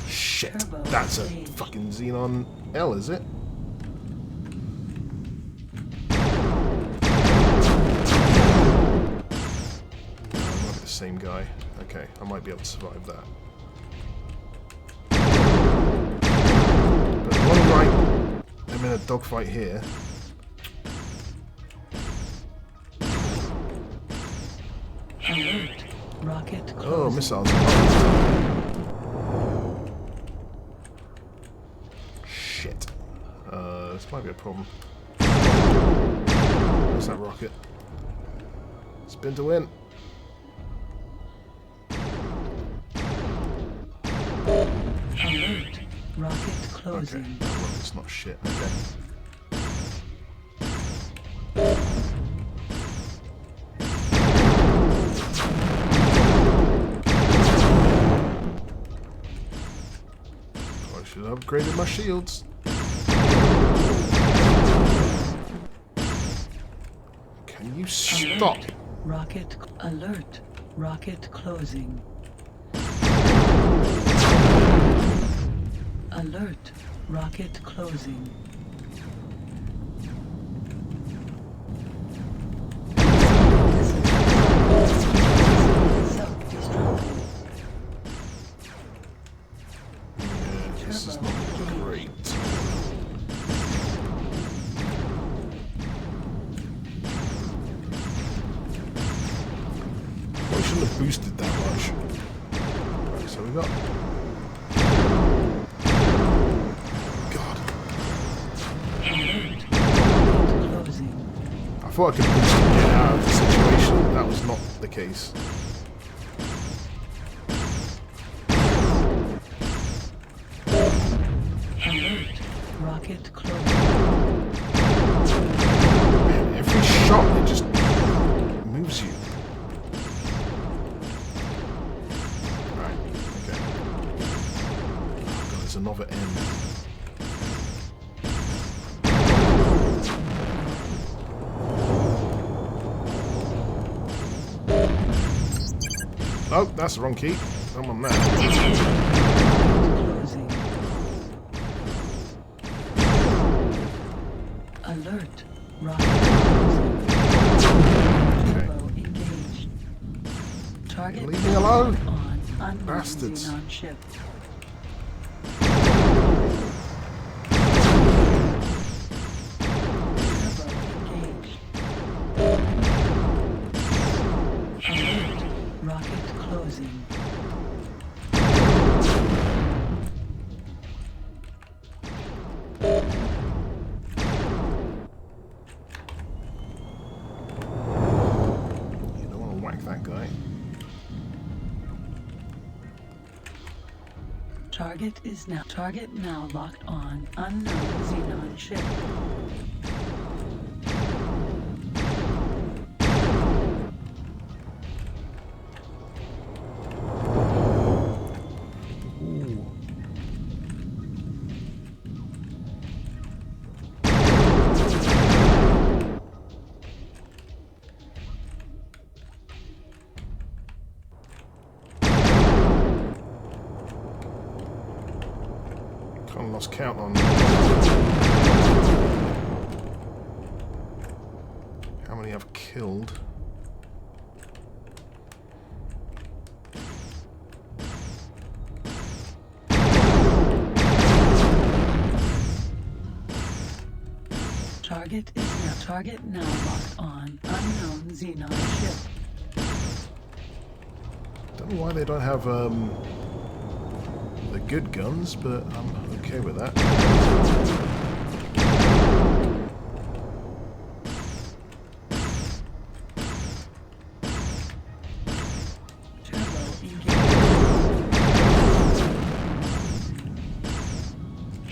Shit. That's a fucking Xenon L, is it? No, it might be the same guy. Okay, I might be able to survive that. But the one right, I'm in a dogfight here. Alert. Rocket closing. Oh, missiles. Shit. This might be a problem. Where's that rocket? Spin to win. Alert. Rocket Okay, closing. that rocket's not shit. Okay. I should have upgraded my shields. Can you stop? Rocket alert. Rocket closing. Alert. Rocket closing. Self-destruct. Yeah, this is not great. I shouldn't have boosted that much. Right, so we got. God. Alert. Rocket closing. I thought I could boost and get out of the situation. That was not the case. Alert. Rocket closing. Man, every shot it just moves you. Right, okay. Oh God, there's another M. Oh, that's the wrong key. I'm on that. Closing. Alert. Rocket closing. Turbo engaged. Target Leave me alone. on unknown Bastards. Xenon ship. Turbo engaged. Alert. Rocket closing. You don't want to whack that guy. Target now locked on unknown Xenon ship. Ooh. Kind of lost count on how many I've killed. Target now locked on unknown Xenon ship. Don't know why they don't have the good guns, but I'm okay with that. Turbo engaged.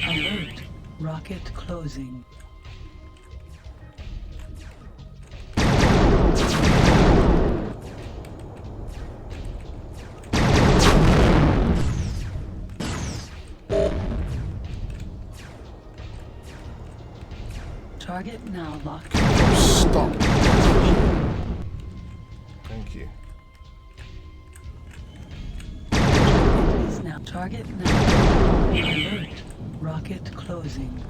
Alert. Rocket closing. Target now locked. Stop. Thank you. It is now target now. Alert. Rocket closing.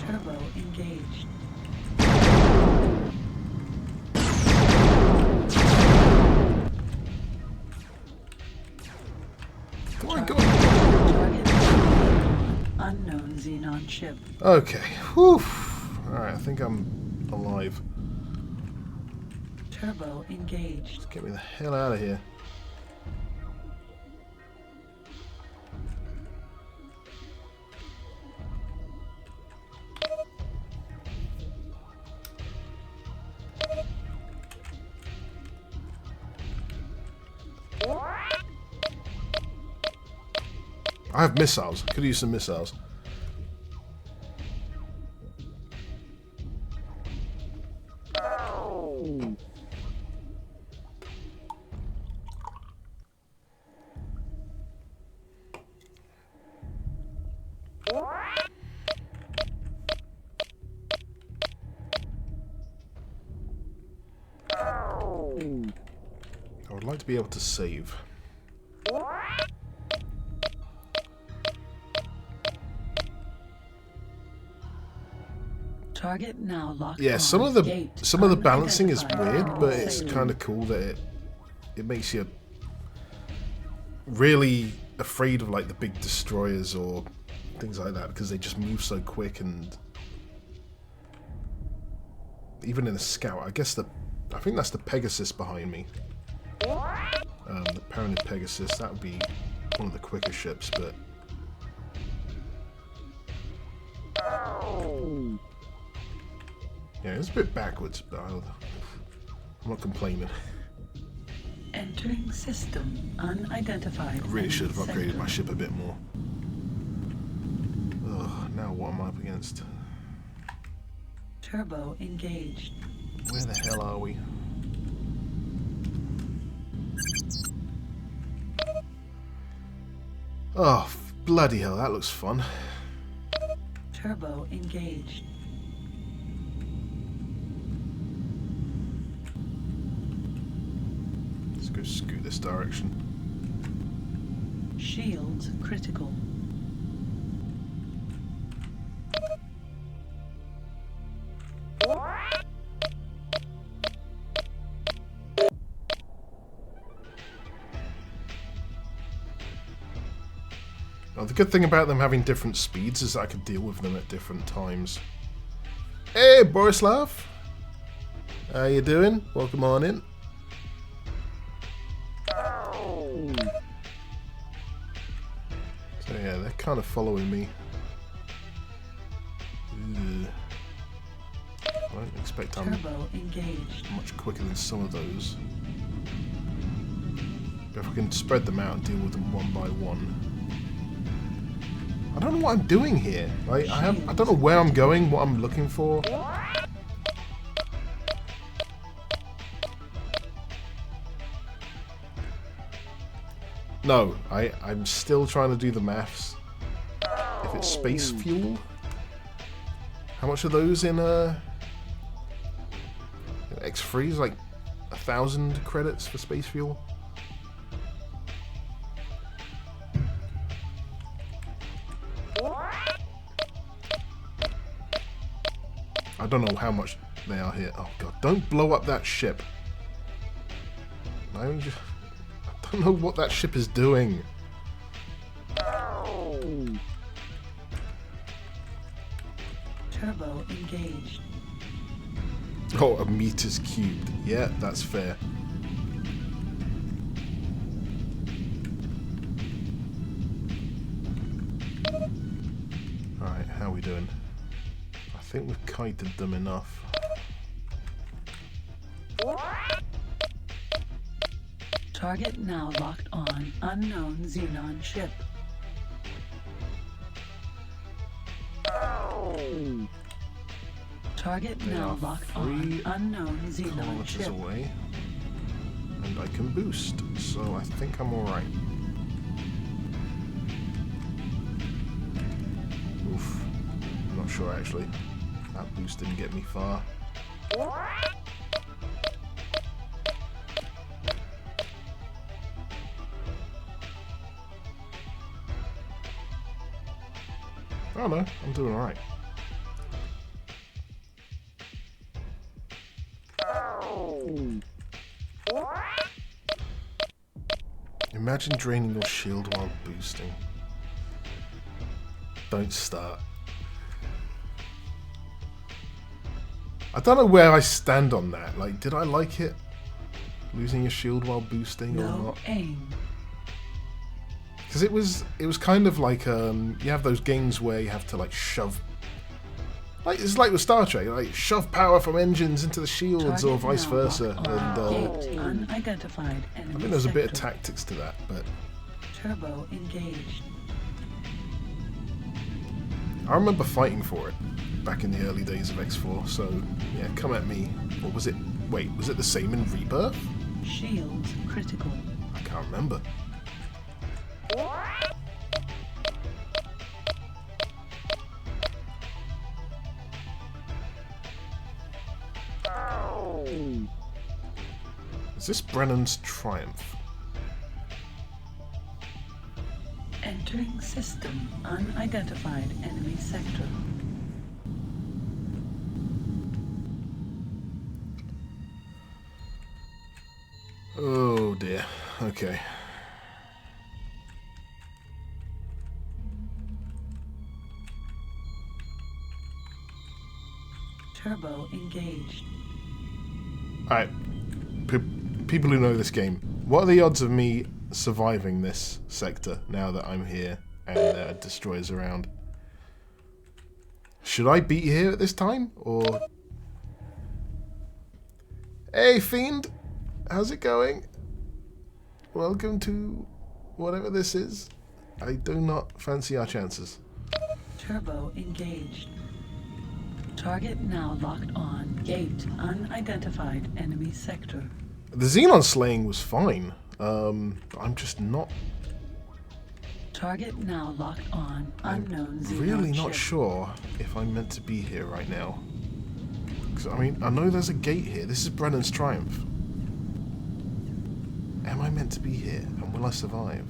Turbo engaged. Come on, go on. Target unknown Xenon ship. Okay. Whew. Alright, I think I'm alive. Turbo engaged. Let's get me the hell out of here. I have missiles. Could use some missiles. I would like to be able to save. Target now locked Yeah, on. some of the Gate balancing is unidentified. weird, but it's Sailing. kind of cool that it makes you really afraid of like the big destroyers or things like that because they just move so quick, and even in a scout, I think that's the Pegasus behind me. The Paranid Pegasus, that would be one of the quicker ships, but yeah, it's a bit backwards, but I'm not complaining. Entering system unidentified. I really should have upgraded sector. my ship a bit more. Ugh, now what am I up against? Turbo engaged. Where the hell are we? Oh, bloody hell, that looks fun. Turbo engaged. Let's go scoot this direction. Shields critical. Oh, the good thing about them having different speeds is that I could deal with them at different times. Hey, Borislav! How you doing? Welcome on in. So yeah, they're kind of following me. Ugh. I don't expect I'm Turbo engaged. much quicker than some of those. But if I can spread them out and deal with them one by one. I don't know what I'm doing here. I don't know where I'm going, what I'm looking for. No, I'm still trying to do the maths. If it's space fuel, how much are those in X3 is like 1,000 credits for space fuel. I don't know how much they are here. Oh god, don't blow up that ship. I don't know what that ship is doing. Turbo engaged. Oh, a meter's cubed. Yeah, that's fair. Alright, how are we doing? I think we've kited them enough. Target now locked on. Unknown Xenon ship. Target They now are locked on. 3 Unknown Xenon kilometers ship. away. And I can boost, so I think I'm alright. Oof. I'm not sure actually. That boost didn't get me far. Oh no, I'm doing alright. Imagine draining your shield while boosting. Don't start. I don't know where I stand on that. Like, did I like it? Losing your shield while boosting or No not? aim. Because it was kind of like you have those games where you have to like shove, like it's like with Star Trek, like shove power from engines into the shields or Target vice now versa. locked on. And Gate unidentified I enemy think there's a bit of sector. tactics to that, but Turbo engaged. I remember fighting for it back in the early days of X4. So yeah, come at me. Or was it? Wait, was it the same in Rebirth? Shields critical. I can't remember. Is this Brennan's Triumph? Entering system. Unidentified enemy sector. Oh dear. Okay. Turbo engaged. Alright. People who know this game, what are the odds of me surviving this sector now that I'm here and there are destroyers around? Should I be here at this time? Or... Hey, Fiend! How's it going? Welcome to whatever this is. I do not fancy our chances. Turbo engaged. Target now locked on. Gate unidentified enemy sector. The Xenon slaying was fine. I'm just not Target now locked on. Unknown Xenon really not ship. sure if I'm meant to be here right now. 'Cause, I mean, I know there's a gate here. This is Brennan's Triumph. Am I meant to be here? And will I survive?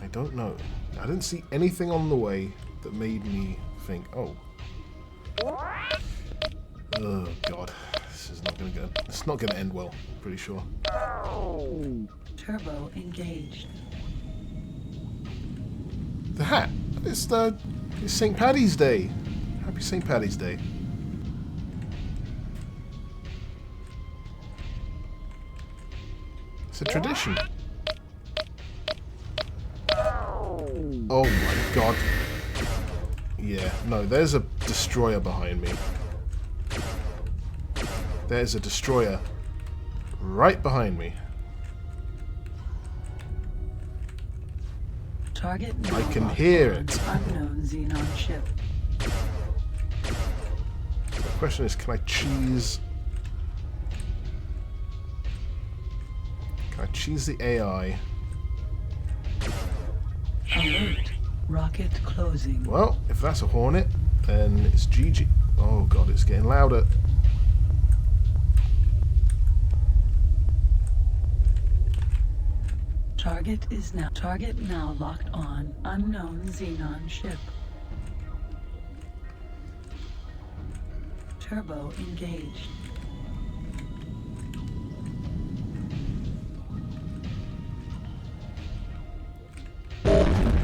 I don't know. I didn't see anything on the way that made me think, oh. Oh god. This is not gonna go. It's not gonna end well, pretty sure. Turbo engaged. The hat. It's St. Paddy's Day. Happy St. Paddy's Day. It's a tradition. Oh my god. Yeah, no, there's a destroyer behind me. There's a destroyer right behind me. Target I now can locked hear on. it. Unknown Xenon ship. The question is, can I cheese... Can I cheese the AI? Alert. Rocket closing. Well, if that's a Hornet, then it's GG. Oh god, it's getting louder. Target now locked on. Unknown Xenon ship. Turbo engaged.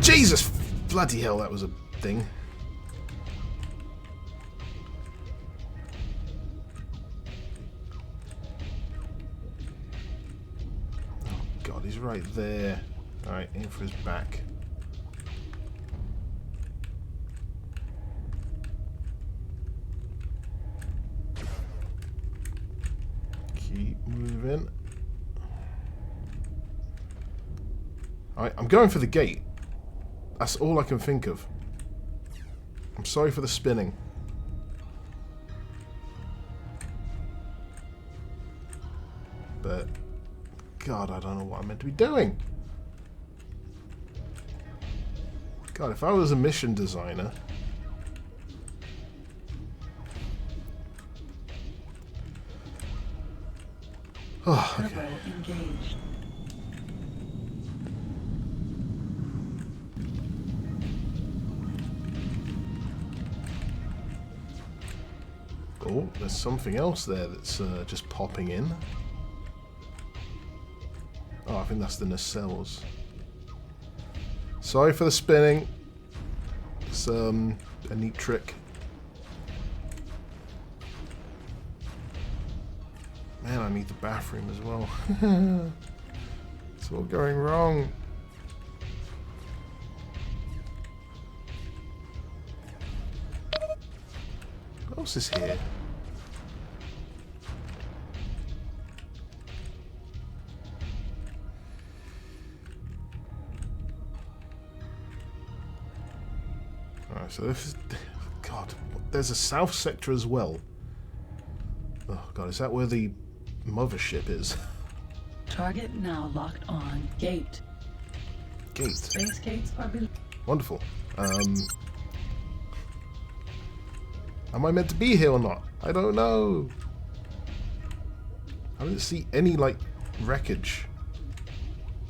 Jesus! Bloody hell, that was a thing. Oh god, he's right there. Alright, aim for his back. Keep moving. I'm going for the gate. That's all I can think of. I'm sorry for the spinning. But, God, I don't know what I'm meant to be doing. God, if I was a mission designer... Oh, okay. Turbo engaged. Oh, there's something else there that's just popping in. Oh, I think that's the nacelles. Sorry for the spinning. It's a neat trick. Man, I need the bathroom as well. It's all going wrong. What else is here? Alright, so this is... God, there's a south sector as well. Oh God, is that where the mothership is? Target now locked on. Gate. Gate. Space gates are below. Wonderful. Am I meant to be here or not? I don't know. I don't see any, like, wreckage.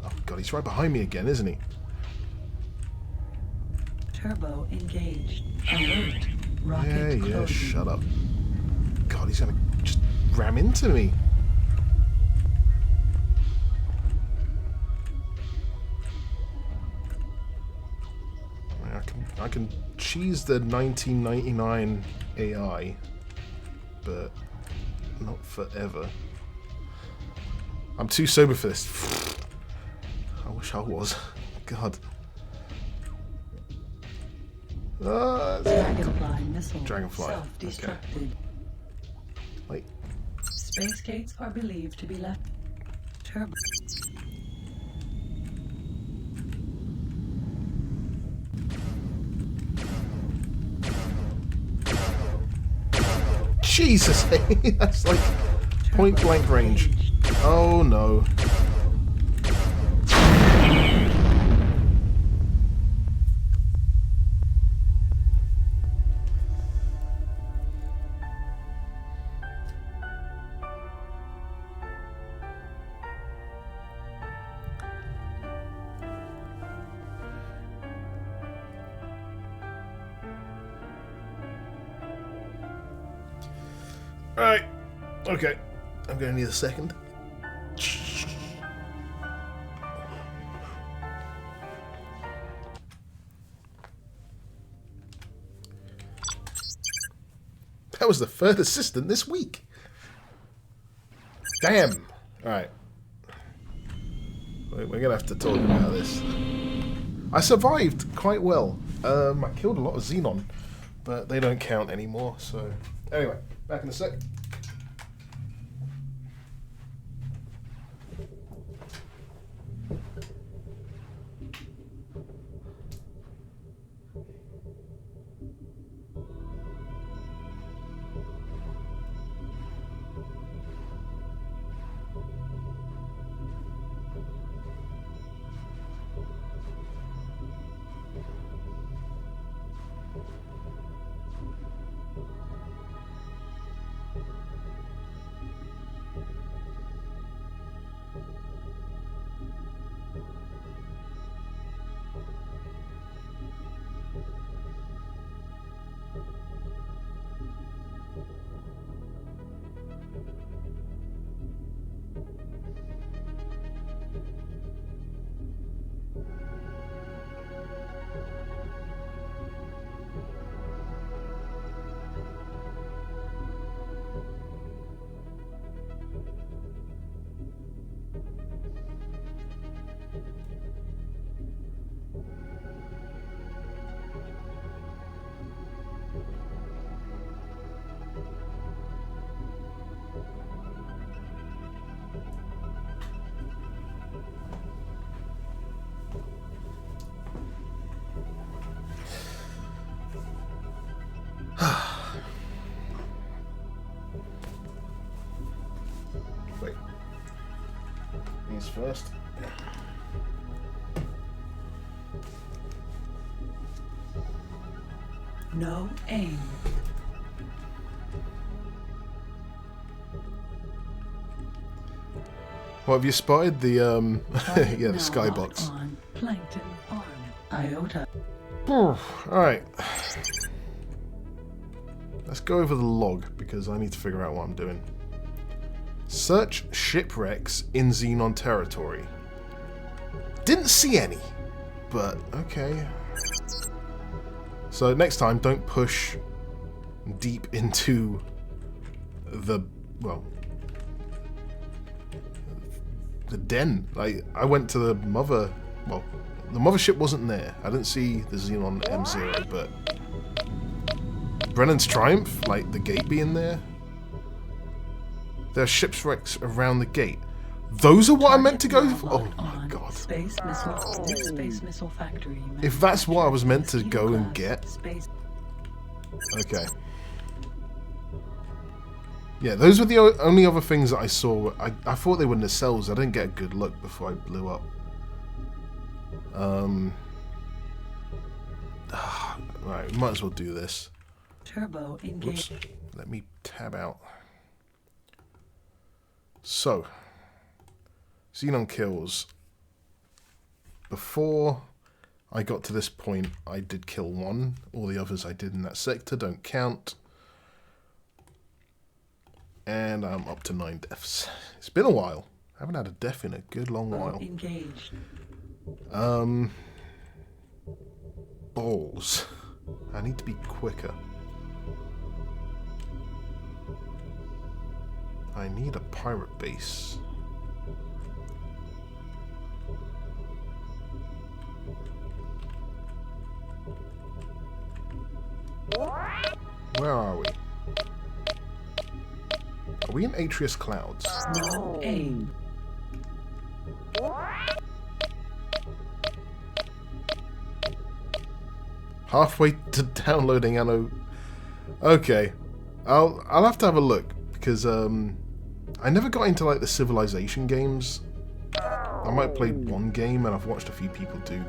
Oh God, he's right behind me again, isn't he? Turbo engaged. Alert. Rocket Yeah, closing. shut up. God, he's gonna just ram into me. I can cheese the 1999 AI, but not forever. I'm too sober for this. I wish I was. God. Dragonfly missile. Dragonfly, Self-destructed. Like, Space gates are believed to be left. Turbo. Jesus, that's like point blank range. Oh no. Alright. Okay. I'm gonna need a second. That was the third assistant this week. Damn. Alright. We're gonna have to talk about this. I survived quite well. I killed a lot of Xenon, but they don't count anymore, so... Anyway, back in a sec. these first. No aim. What have you spotted? The Target yeah, the now skybox. locked on. Plankton Farm. Iota. Alright. Let's go over the log, because I need to figure out what I'm doing. Search shipwrecks in Xenon territory. Didn't see any, but okay. So next time, don't push deep into the, well, the den. Like, I went to the mother, well, the mothership wasn't there. I didn't see the Xenon M0, but Brennan's Triumph, like the gate being there. There are shipwrecks around the gate. Those are what I meant to go for? Oh my god. Space missile. This space missile factory. If that's what I was meant to go and get. Space. Okay. Yeah, those were the only other things that I saw. I thought they were nacelles. I didn't get a good look before I blew up. Right, might as well do this. Turbo engaged. Oops. Let me tab out. So, Xenon kills. Before I got to this point, I did kill one. All the others I did in that sector don't count. And I'm up to 9 deaths. It's been a while. I haven't had a death in a good long while. Engaged. Balls. I need to be quicker. I need a pirate base. Where are we? Are we in Atreus Clouds? No aim. Halfway to downloading Anno. Okay, I'll have to have a look because I never got into like the Civilization games. I might have played one game and I've watched a few people do.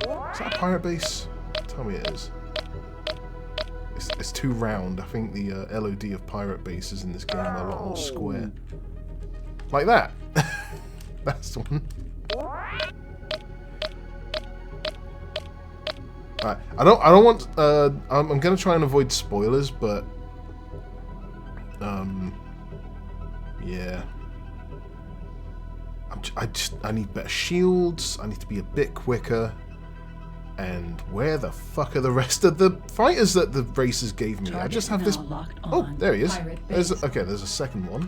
Is that a pirate base? Tell me it is. It's too round. I think the LOD of pirate bases in this game are a lot more square. Like that. That's the one. Alright, I don't want. I'm gonna try and avoid spoilers, but yeah. I need better shields. I need to be a bit quicker. And where the fuck are the rest of the fighters that the racers gave me? I just have this. Oh, there he is. There's okay. There's a second one.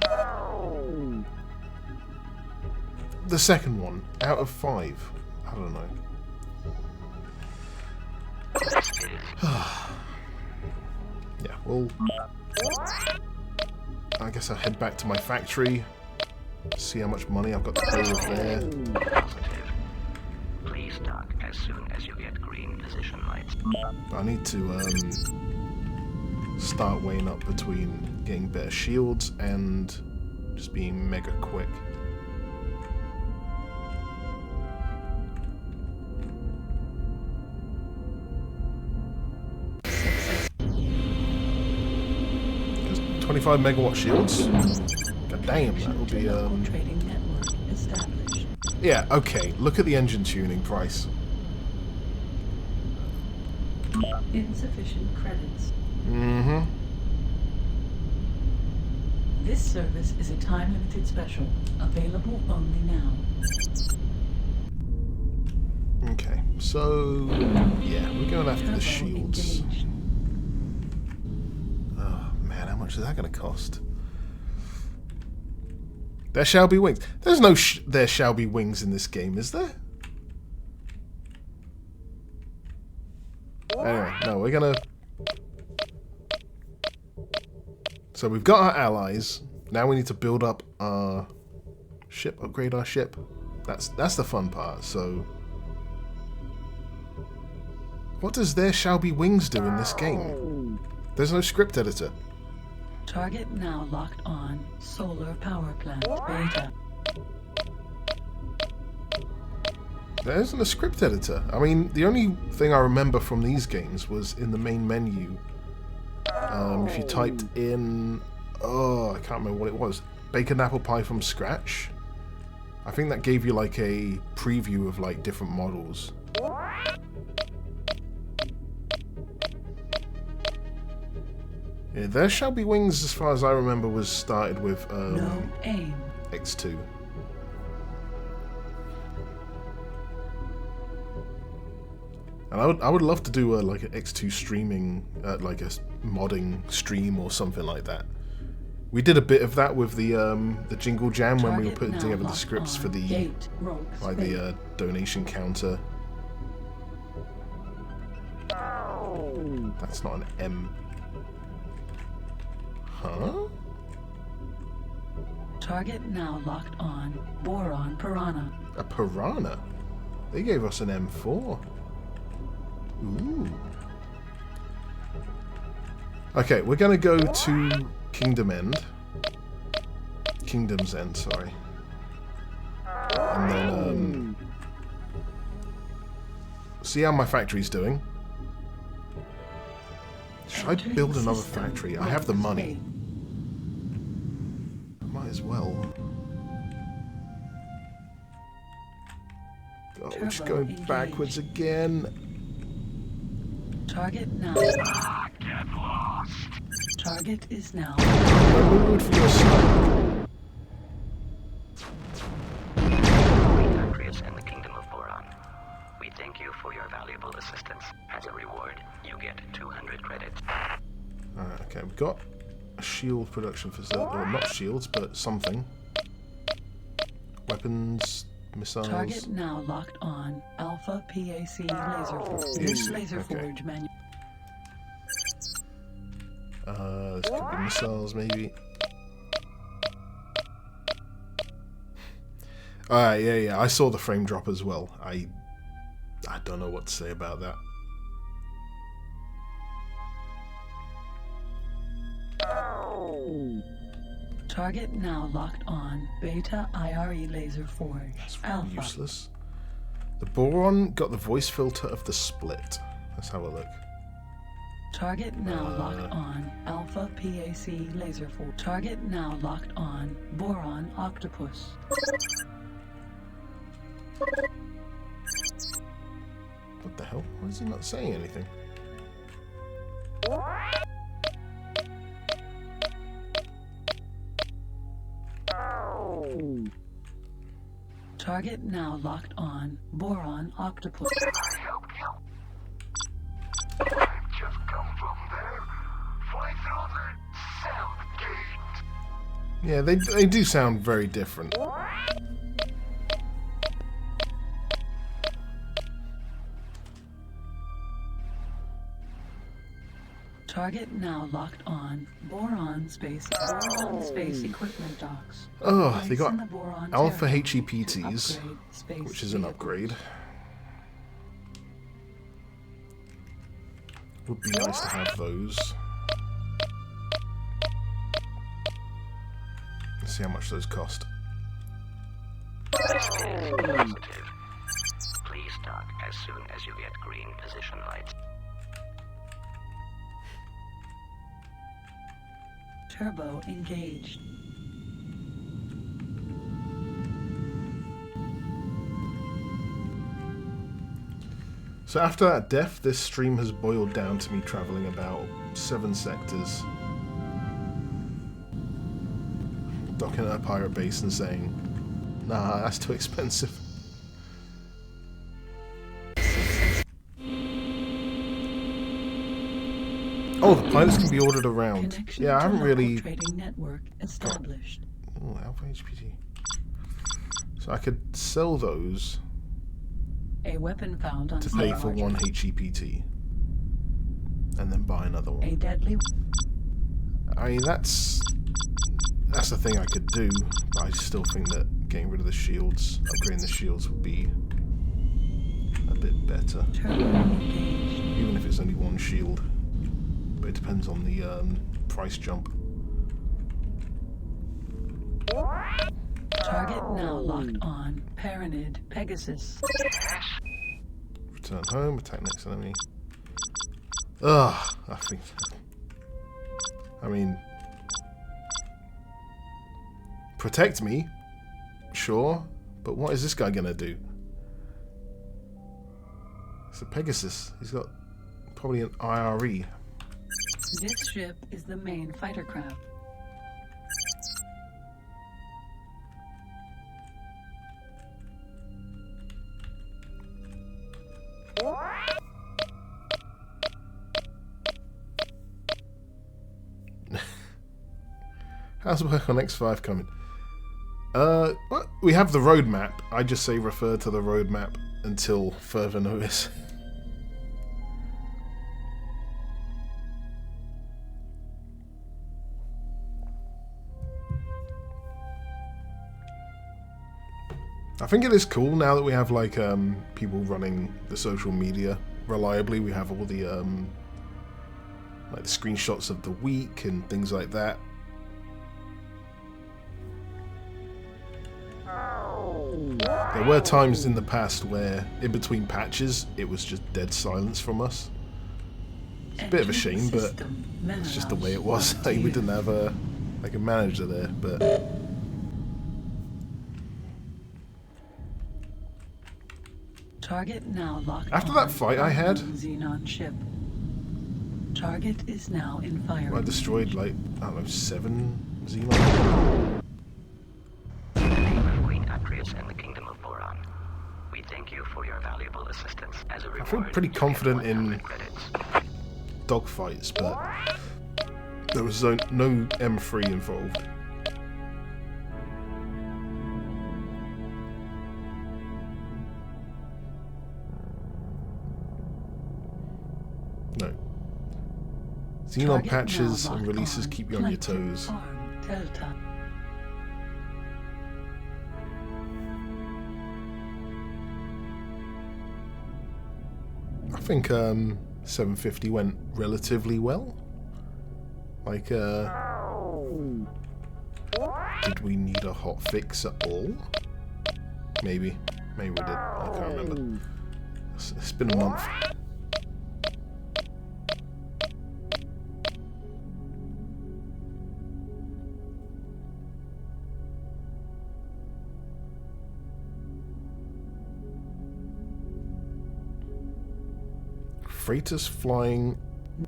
The second one out of 5. I don't know. Yeah, well, I guess I'll head back to my factory, see how much money I've got to play with there. Positive. Please dock as soon as you get green position lights. I need to start weighing up between getting better shields and just being mega quick. Just 25 megawatt shields? God damn, that will be Trading network established. yeah, okay, look at the engine tuning price. Insufficient credits. Mm-hmm. This service is a time-limited special, available only now. Okay, so yeah, we're going after the shields. Engaged. Oh man, how much is that going to cost? There shall be wings. There's no there shall be wings in this game, is there? Anyway, no, we're gonna. So we've got our allies. Now we need to build up our ship, upgrade our ship. That's the fun part. So, what does there shall be wings do in this game? There's no script editor. Target now locked on. Solar power plant beta. There isn't a script editor. I mean, the only thing I remember from these games was in the main menu. If you typed in... Oh, I can't remember what it was. Bacon apple pie from scratch. I think that gave you like a preview of like different models. Yeah, There Shall Be Wings, as far as I remember, was started with No aim. X2. And I would love to do like an X2 streaming, like a modding stream or something like that. We did a bit of that with the Jingle Jam when we were putting together the scripts for the like the donation counter. That's not an M. Huh? Target now locked on. Boron Piranha. A piranha? They gave us an M4. Ooh. Okay, we're gonna go to Kingdom's End, sorry. And then see how my factory's doing. Should I build another factory? I have the money. Might as well. Oh, we're just going backwards again. Target now. Get lost. Target is now. Removed from your snow. Patriots in the Kingdom of Boron. We thank you for your valuable assistance. As a reward, you get 200 credits. Alright, okay, we've got a shield production facility. Or not shields, but something. Weapons, missiles. Target now locked on. Alpha PAC laser forge. This laser forge manu. This could be missiles, maybe. Alright, yeah, I saw the frame drop as well. I don't know what to say about that. Target now locked on. Beta IRE laser forge. That's really Alpha. useless. The Boron got the voice filter of the split. Let's have a look. Target now locked on. Alpha PAC laser forge. Target now locked on. Boron octopus. What the hell? Why is he not saying anything? Target now locked on. Boron octopus. I help you. I've just come from there. Fly through the south gate. Yeah, they do sound very different. Target now locked on. Boron space equipment docks. Oh, they Place got in the boron Alpha terminal HEPTs, to upgrade space which is an vehicles. upgrade. Would be nice to have those. Let's see how much those cost. This is positive. Please dock as soon as you get green position lights. Turbo engaged. So after that death, this stream has boiled down to me travelling about 7 sectors. Docking at a pirate base and saying, nah, that's too expensive. Oh, the pilots can be ordered around. Connection Yeah, I to haven't local really... trading network established. Oh, Alpha HPT. So I could sell those A weapon found on to pay for Sea one Archer. HEPT. And then buy another A one. deadly. I mean, that's the thing I could do, but I still think that getting rid of the shields, upgrading the shields would be a bit better. Turbo engaged. Even if it's only one shield. But it depends on the price jump. Target Target now locked on. Paranid Pegasus. Return home, attack next enemy. Ugh, I mean, protect me, sure, but what is this guy gonna do? It's a Pegasus. He's got probably an IRE. This ship is the main fighter craft. How's the work on X5 coming? What? We have the roadmap. I just say refer to the roadmap until further notice. I think it is cool now that we have like people running the social media reliably. We have all the like the screenshots of the week and things like that. There were times in the past where, in between patches, it was just dead silence from us. It's a bit of a shame, but it's just the way it was. Like, we didn't have a like a manager there, but Target now locked after on. that fight I had, Xenon ship. Target is now in fire. I destroyed like, I don't know, 7 Xenon. Queen Atreus and the Kingdom of Boron. We thank you for your valuable assistance. As a reward, I feel pretty you get confident in 100 credits. dogfights, but there was no M3 involved. No. Xenon Target patches now and locked releases on. keep you on your Collective toes. Arm Delta. I think 750 went relatively well. Like, did we need a hot fix at all? Maybe. Maybe we did. I can't remember. It's been a month. Freighters flying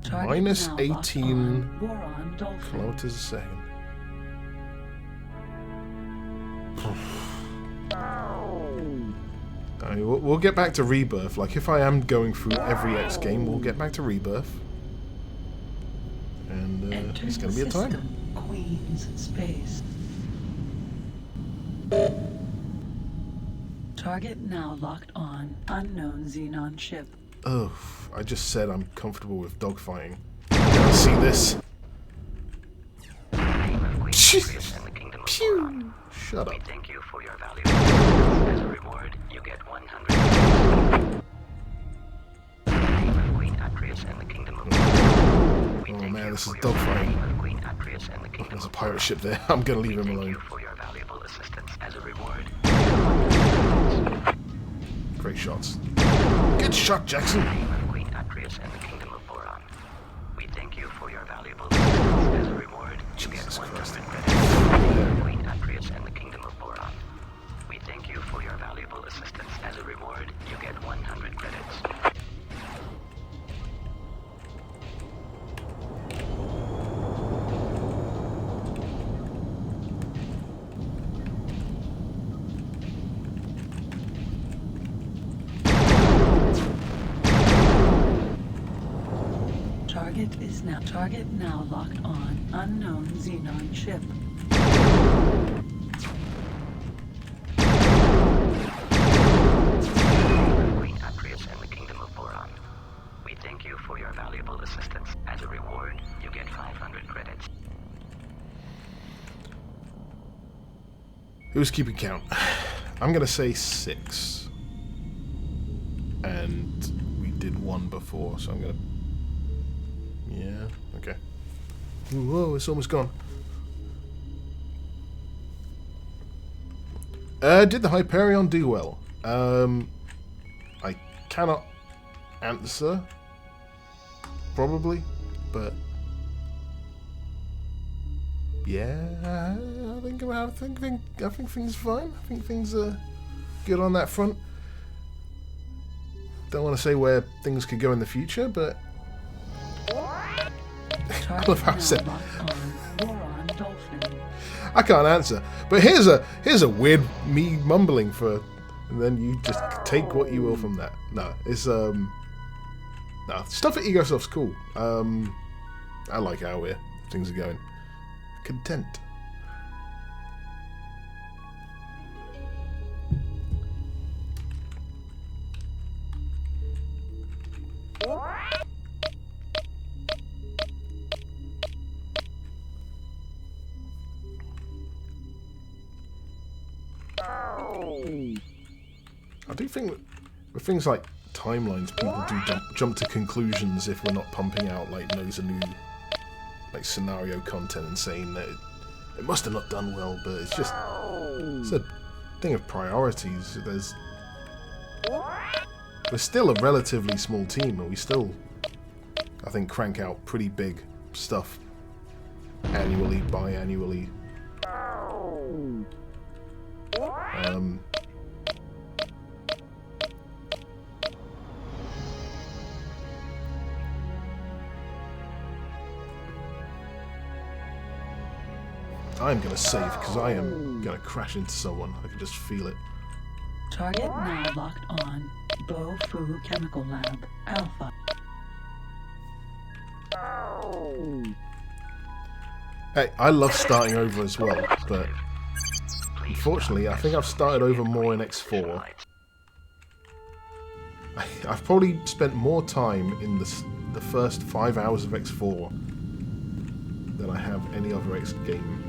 Target minus now locked 18 on. Boron Dolphin. kilometers a second. I mean, we'll get back to Rebirth. Like, if I am going through every X game, we'll get back to Rebirth. And it's going to be a time. System. Queen's space. Target now locked on. Unknown Xenon ship. Oh, I just said I'm comfortable with dogfighting. See this? Pew! Shut We up. thank you for your valuable assistance. As a reward, you get 100 Queen Atreus and the Kingdom of Boron. We Oh thank man, you this is for your dogfighting. value, Queen Atreus and the Kingdom There's a of pirate Boron. ship there. I'm gonna leave him Thank alone. you for your valuable assistance. As a reward, Great shots. Good shot, Jackson. Queen Atreus and the Kingdom of Boron. We thank you for your valuable assistance. As a reward, you get Jesus 100 Christ. credits. Queen Atreus and the Kingdom of Boron. We thank you for your valuable assistance. As a reward, you get 100 credits. Target now locked on. Unknown Xenon ship. Queen Atreus and the Kingdom of Boron. We thank you for your valuable assistance. As a reward, you get 500 credits. Who's keeping count? I'm gonna say 6. And we did 1 before, so I'm gonna... Yeah, okay. Whoa, it's almost gone. Did the Hyperion do well? I cannot answer, probably, but yeah, I think things are fine. I think things are good on that front. Don't want to say where things could go in the future, but I love how I said I can't answer. But here's a weird me mumbling for, and then you just take what you will from that. No, it's no, stuff at EgoSoft's cool. I like how things are going. Content. I do think with things like timelines, people do jump to conclusions if we're not pumping out like loads of new like scenario content and saying that it must have not done well, but it's a thing of priorities. We're still a relatively small team, and we still, I think, crank out pretty big stuff annually, biannually. I'm gonna save because I am gonna crash into someone. I can just feel it. Target now locked on. Bo Fu Chemical Lab Alpha. Hey, I love starting over as well, but unfortunately, I think I've started over more in X4. I've probably spent more time in the first 5 hours of X4 than I have any other X game.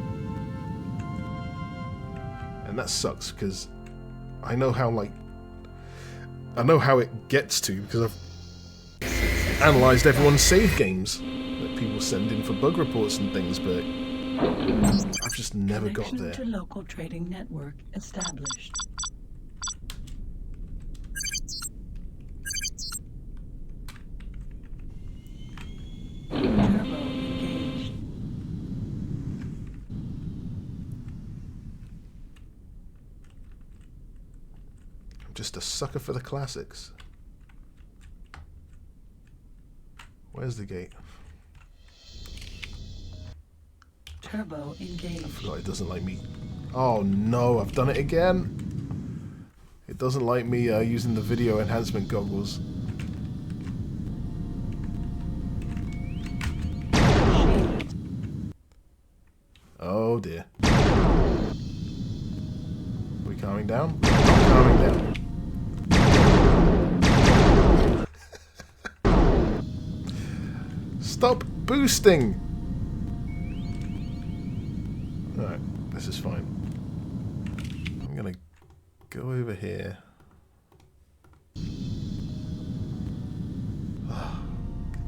And that sucks, because I know how it gets to, because I've analysed everyone's save games that people send in for bug reports and things, but I've just never got there. Connection to local trading network established. Turbo engaged. I'm just a sucker for the classics. Where's the gate? Turbo I engaged. forgot it doesn't like me. Oh no, I've done it again. It doesn't like me using the video enhancement goggles. Oh dear. Are we calming down? Not calming down. Stop boosting! Alright, this is fine. I'm gonna go over here. Oh,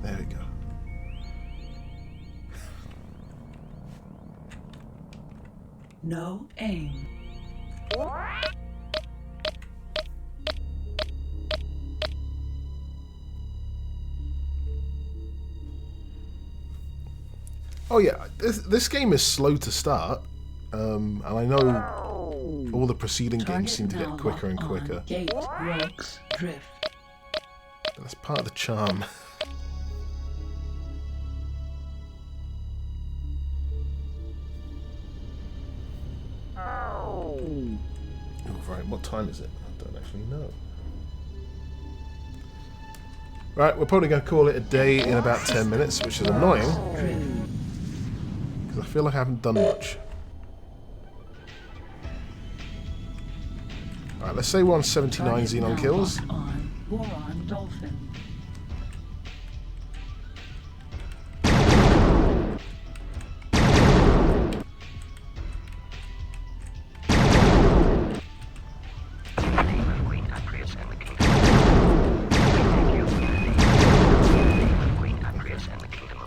there we go. No aim. Oh yeah, this game is slow to start, and I know all the preceding games seem to get quicker and quicker. Gate rocks drift. That's part of the charm. Oh, right, what time is it? I don't actually know. Right, we're probably going to call it a day in about 10 minutes, which is annoying, because I feel like I haven't done much. Alright, let's say we're on 79 Xenon kills. On Boron Dolphin.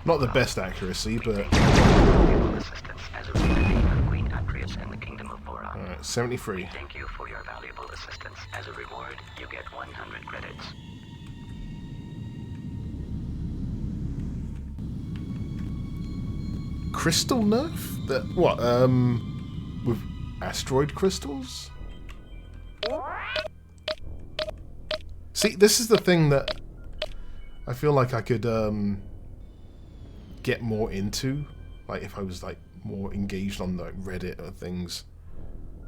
Not the best accuracy, but assistance as a Queen and the Kingdom of Boron. boron. Alright, 73. We thank you for your valuable assistance. As a reward, you get 100 credits. Crystal nerf? That what? With asteroid crystals? See, this is the thing that I feel like I could get more into, like if I was like more engaged on like Reddit or things.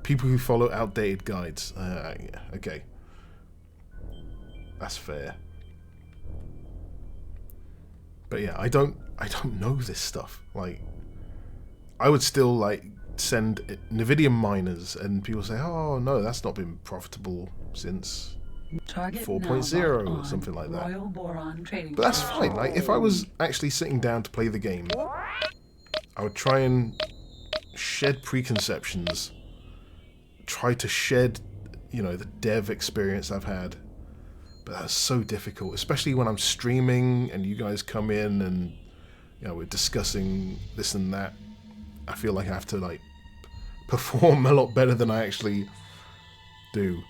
People who follow outdated guides. Okay, that's fair. But yeah, I don't know this stuff. Like, I would still like send Nvidia miners, and people say, "Oh no, that's not been profitable since 4.0 or something like that." Royal Boron Trading But that's Station. fine. Like, if I was actually sitting down to play the game, I would try and shed preconceptions. Try to shed, you know, the dev experience I've had. But that's so difficult, especially when I'm streaming and you guys come in and, you know, we're discussing this and that. I feel like I have to like perform a lot better than I actually do.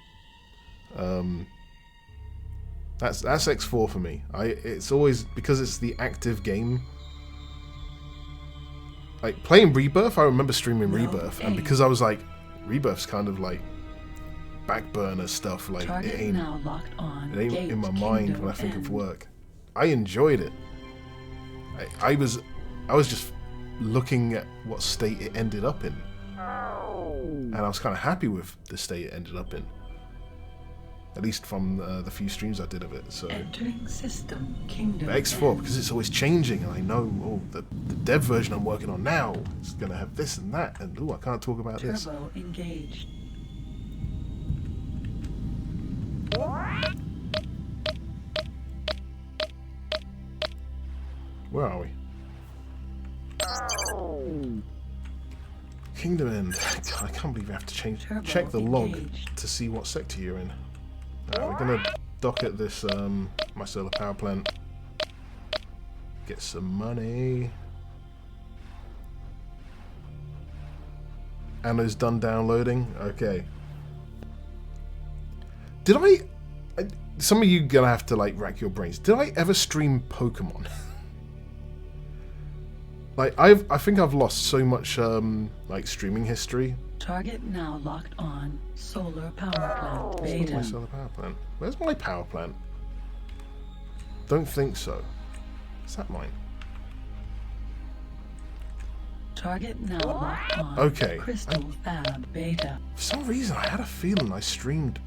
That's X4 for me. It's always because it's the active game. Like playing Rebirth, I remember streaming Rebirth, and because I was like, Rebirth's kind of like back burner stuff. Like it ain't in my mind when I think of work. I enjoyed it. I was just looking at what state it ended up in, and I was kind of happy with the state it ended up in. At least from the few streams I did of it. So Entering system Kingdom but X4 because it's always changing, and I know the dev version I'm working on now is gonna have this and that, and I can't talk about this. Turbo engaged. Where are we? Kingdom End. God, I can't believe I have to check the log to see what sector you're in. Alright, we're gonna dock at this my solar power plant. Get some money. Anna's done downloading. Okay. Did I some of you gonna have to like rack your brains. Did I ever stream Pokemon? Like I think I've lost so much like streaming history. Target now locked on. Solar power plant My beta. solar power plant. Where's my power plant? Don't think so. Is that mine? Target now locked on. Okay. Crystal Fab beta. For some reason, I had a feeling I streamed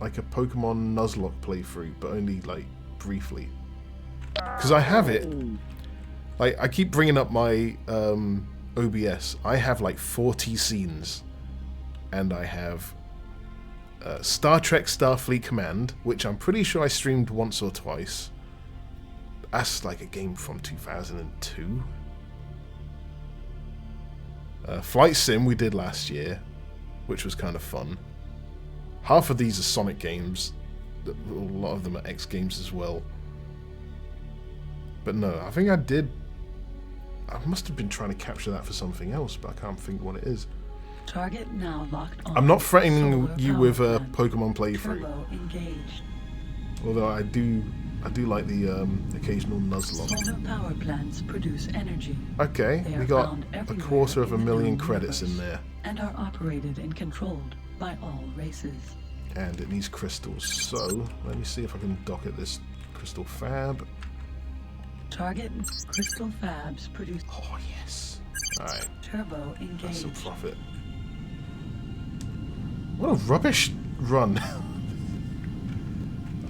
like a Pokemon Nuzlocke playthrough, but only like briefly. Because I have it. Like I keep bringing up my OBS. I have like 40 scenes, and I have Star Trek Starfleet Command, which I'm pretty sure I streamed once or twice. That's like a game from 2002. Flight Sim we did last year, which was kind of fun. Half of these are Sonic games. A lot of them are X games as well. But no, I think I did. I must have been trying to capture that for something else, but I can't think what it is. Target now locked on. I'm not threatening Solar you power with a plant. Pokemon playthrough, Turbo engaged. although I do like the occasional Nuzlocke. Solar power plants produce energy. Okay, They we are got found a everywhere quarter of a in the million known credits in universe there, and are operated and controlled by all races. and it needs crystals. So let me see if I can dock at this crystal fab. Target crystal fabs produce Oh yes. All right, turbo that's some engaged. profit. What a rubbish run.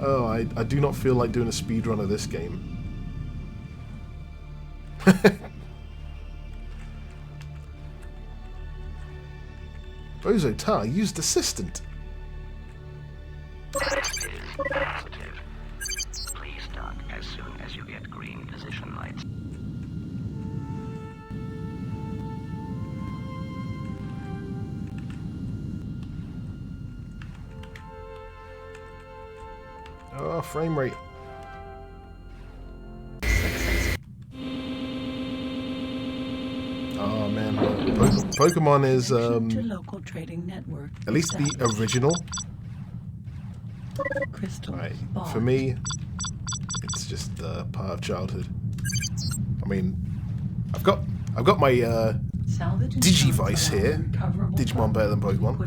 Oh, I do not feel like doing a speed run of this game. Bozo Tar used assistant. This is positive. Please dock as soon as you get green position lights. Oh, frame rate. Oh man, Pokemon is To local trading network. at least the original. Crystal. Right. For me, it's just part of childhood. I mean, I've got my Digivice here. Digimon better than Pokemon,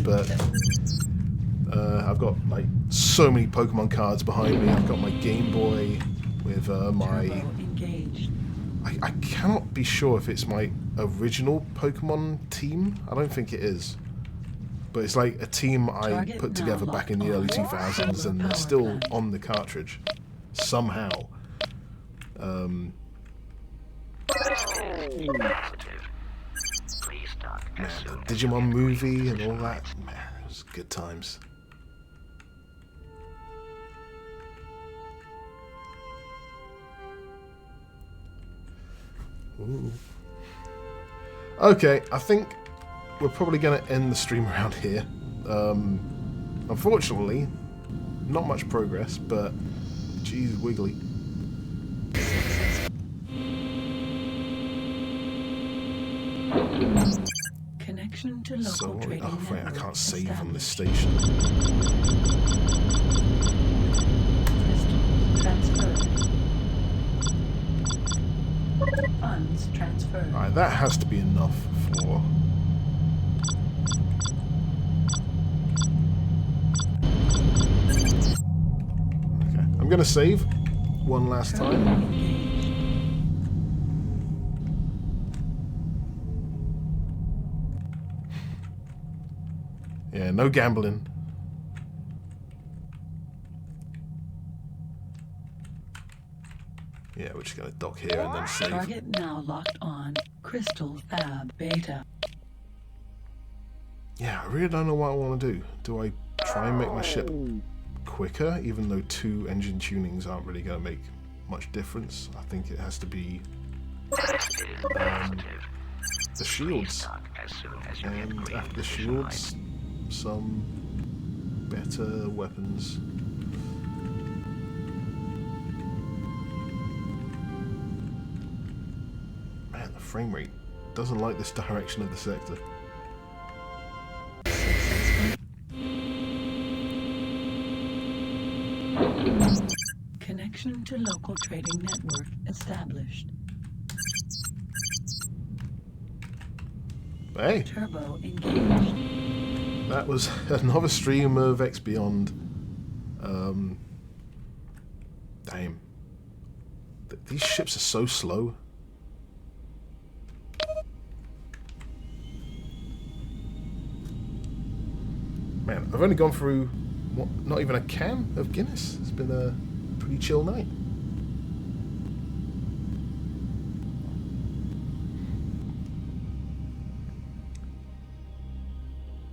but I've got like so many Pokemon cards behind me. I've got my Game Boy with my. I cannot be sure if it's my original Pokemon team. I don't think it is. But it's like a team I put together back in the early 2000s, and they're still on the cartridge. Somehow. Man, the Digimon movie and all that. Man, it was good times. Ooh. Okay, I think we're probably going to end the stream around here. Unfortunately, not much progress, but geez, wiggly. Connection to local So, trading oh wait, I network can't save on this established. station. Crystals transferred. Funds transferred. Alright, that has to be enough for... Okay, I'm gonna save one last time. Yeah, no gambling. Yeah, we're just gonna dock here and then save. Target now locked on. Crystal Fab Beta. Yeah, I really don't know what I want to do. Do I try and make my ship quicker, even though 2 engine tunings aren't really going to make much difference? I think it has to be the shields. And after the shields, some better weapons. Man, the frame rate doesn't like this direction of the sector. Connection to local trading network established. Hey, Turbo engaged. that was another stream of X Beyond. Damn. These ships are so slow. Man, I've only gone through, what, not even a can of Guinness. It's been a pretty chill night.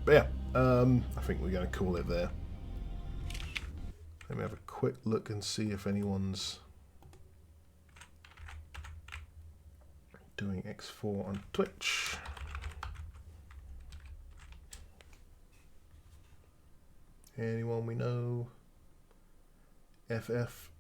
But yeah, I think we're going to call it there. Let me have a quick look and see if anyone's doing X4 on Twitch. Anyone we know? FF.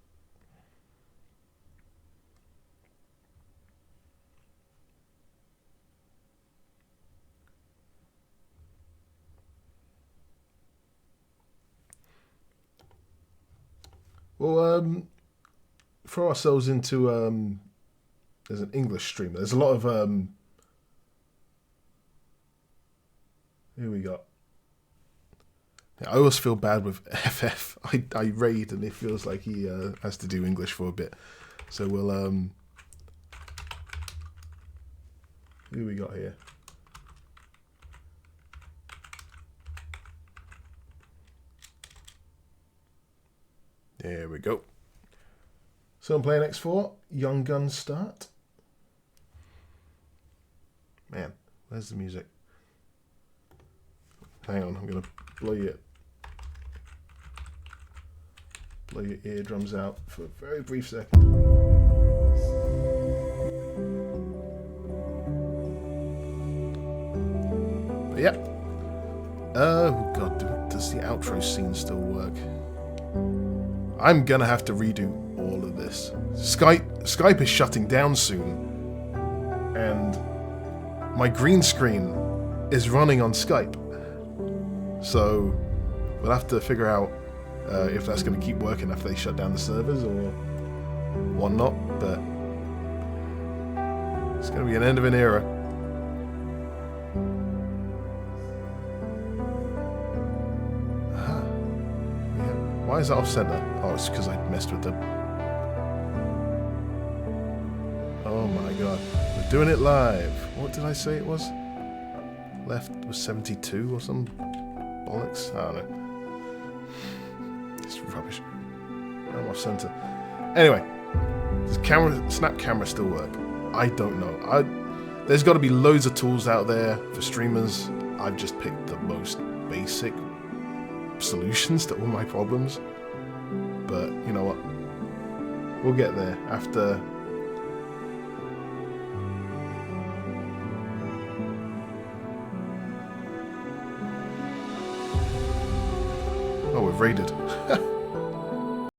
Well, throw ourselves into there's an English streamer. There's a lot of who we got? I always feel bad with FF. I raid and it feels like he has to do English for a bit. So we'll who we got here? There we go. So I'm playing X4. Young Guns start. Man, where's the music? Hang on, I'm gonna blow your eardrums out for a very brief second. But yeah. Oh god, does the outro scene still work? I'm gonna have to redo all of this. Skype is shutting down soon, and my green screen is running on Skype. So we'll have to figure out if that's going to keep working after they shut down the servers or whatnot. But it's going to be an end of an era. Why is that off center? Oh, it's because I messed with the... Oh my god. We're doing it live. What did I say it was? Left was 72 or some bollocks? I don't know. It's rubbish. I'm off center. Anyway. Does snap camera still work? I don't know. There's got to be loads of tools out there for streamers. I've just picked the most basic solutions to all my problems, but you know what, we'll get there after oh, we've raided.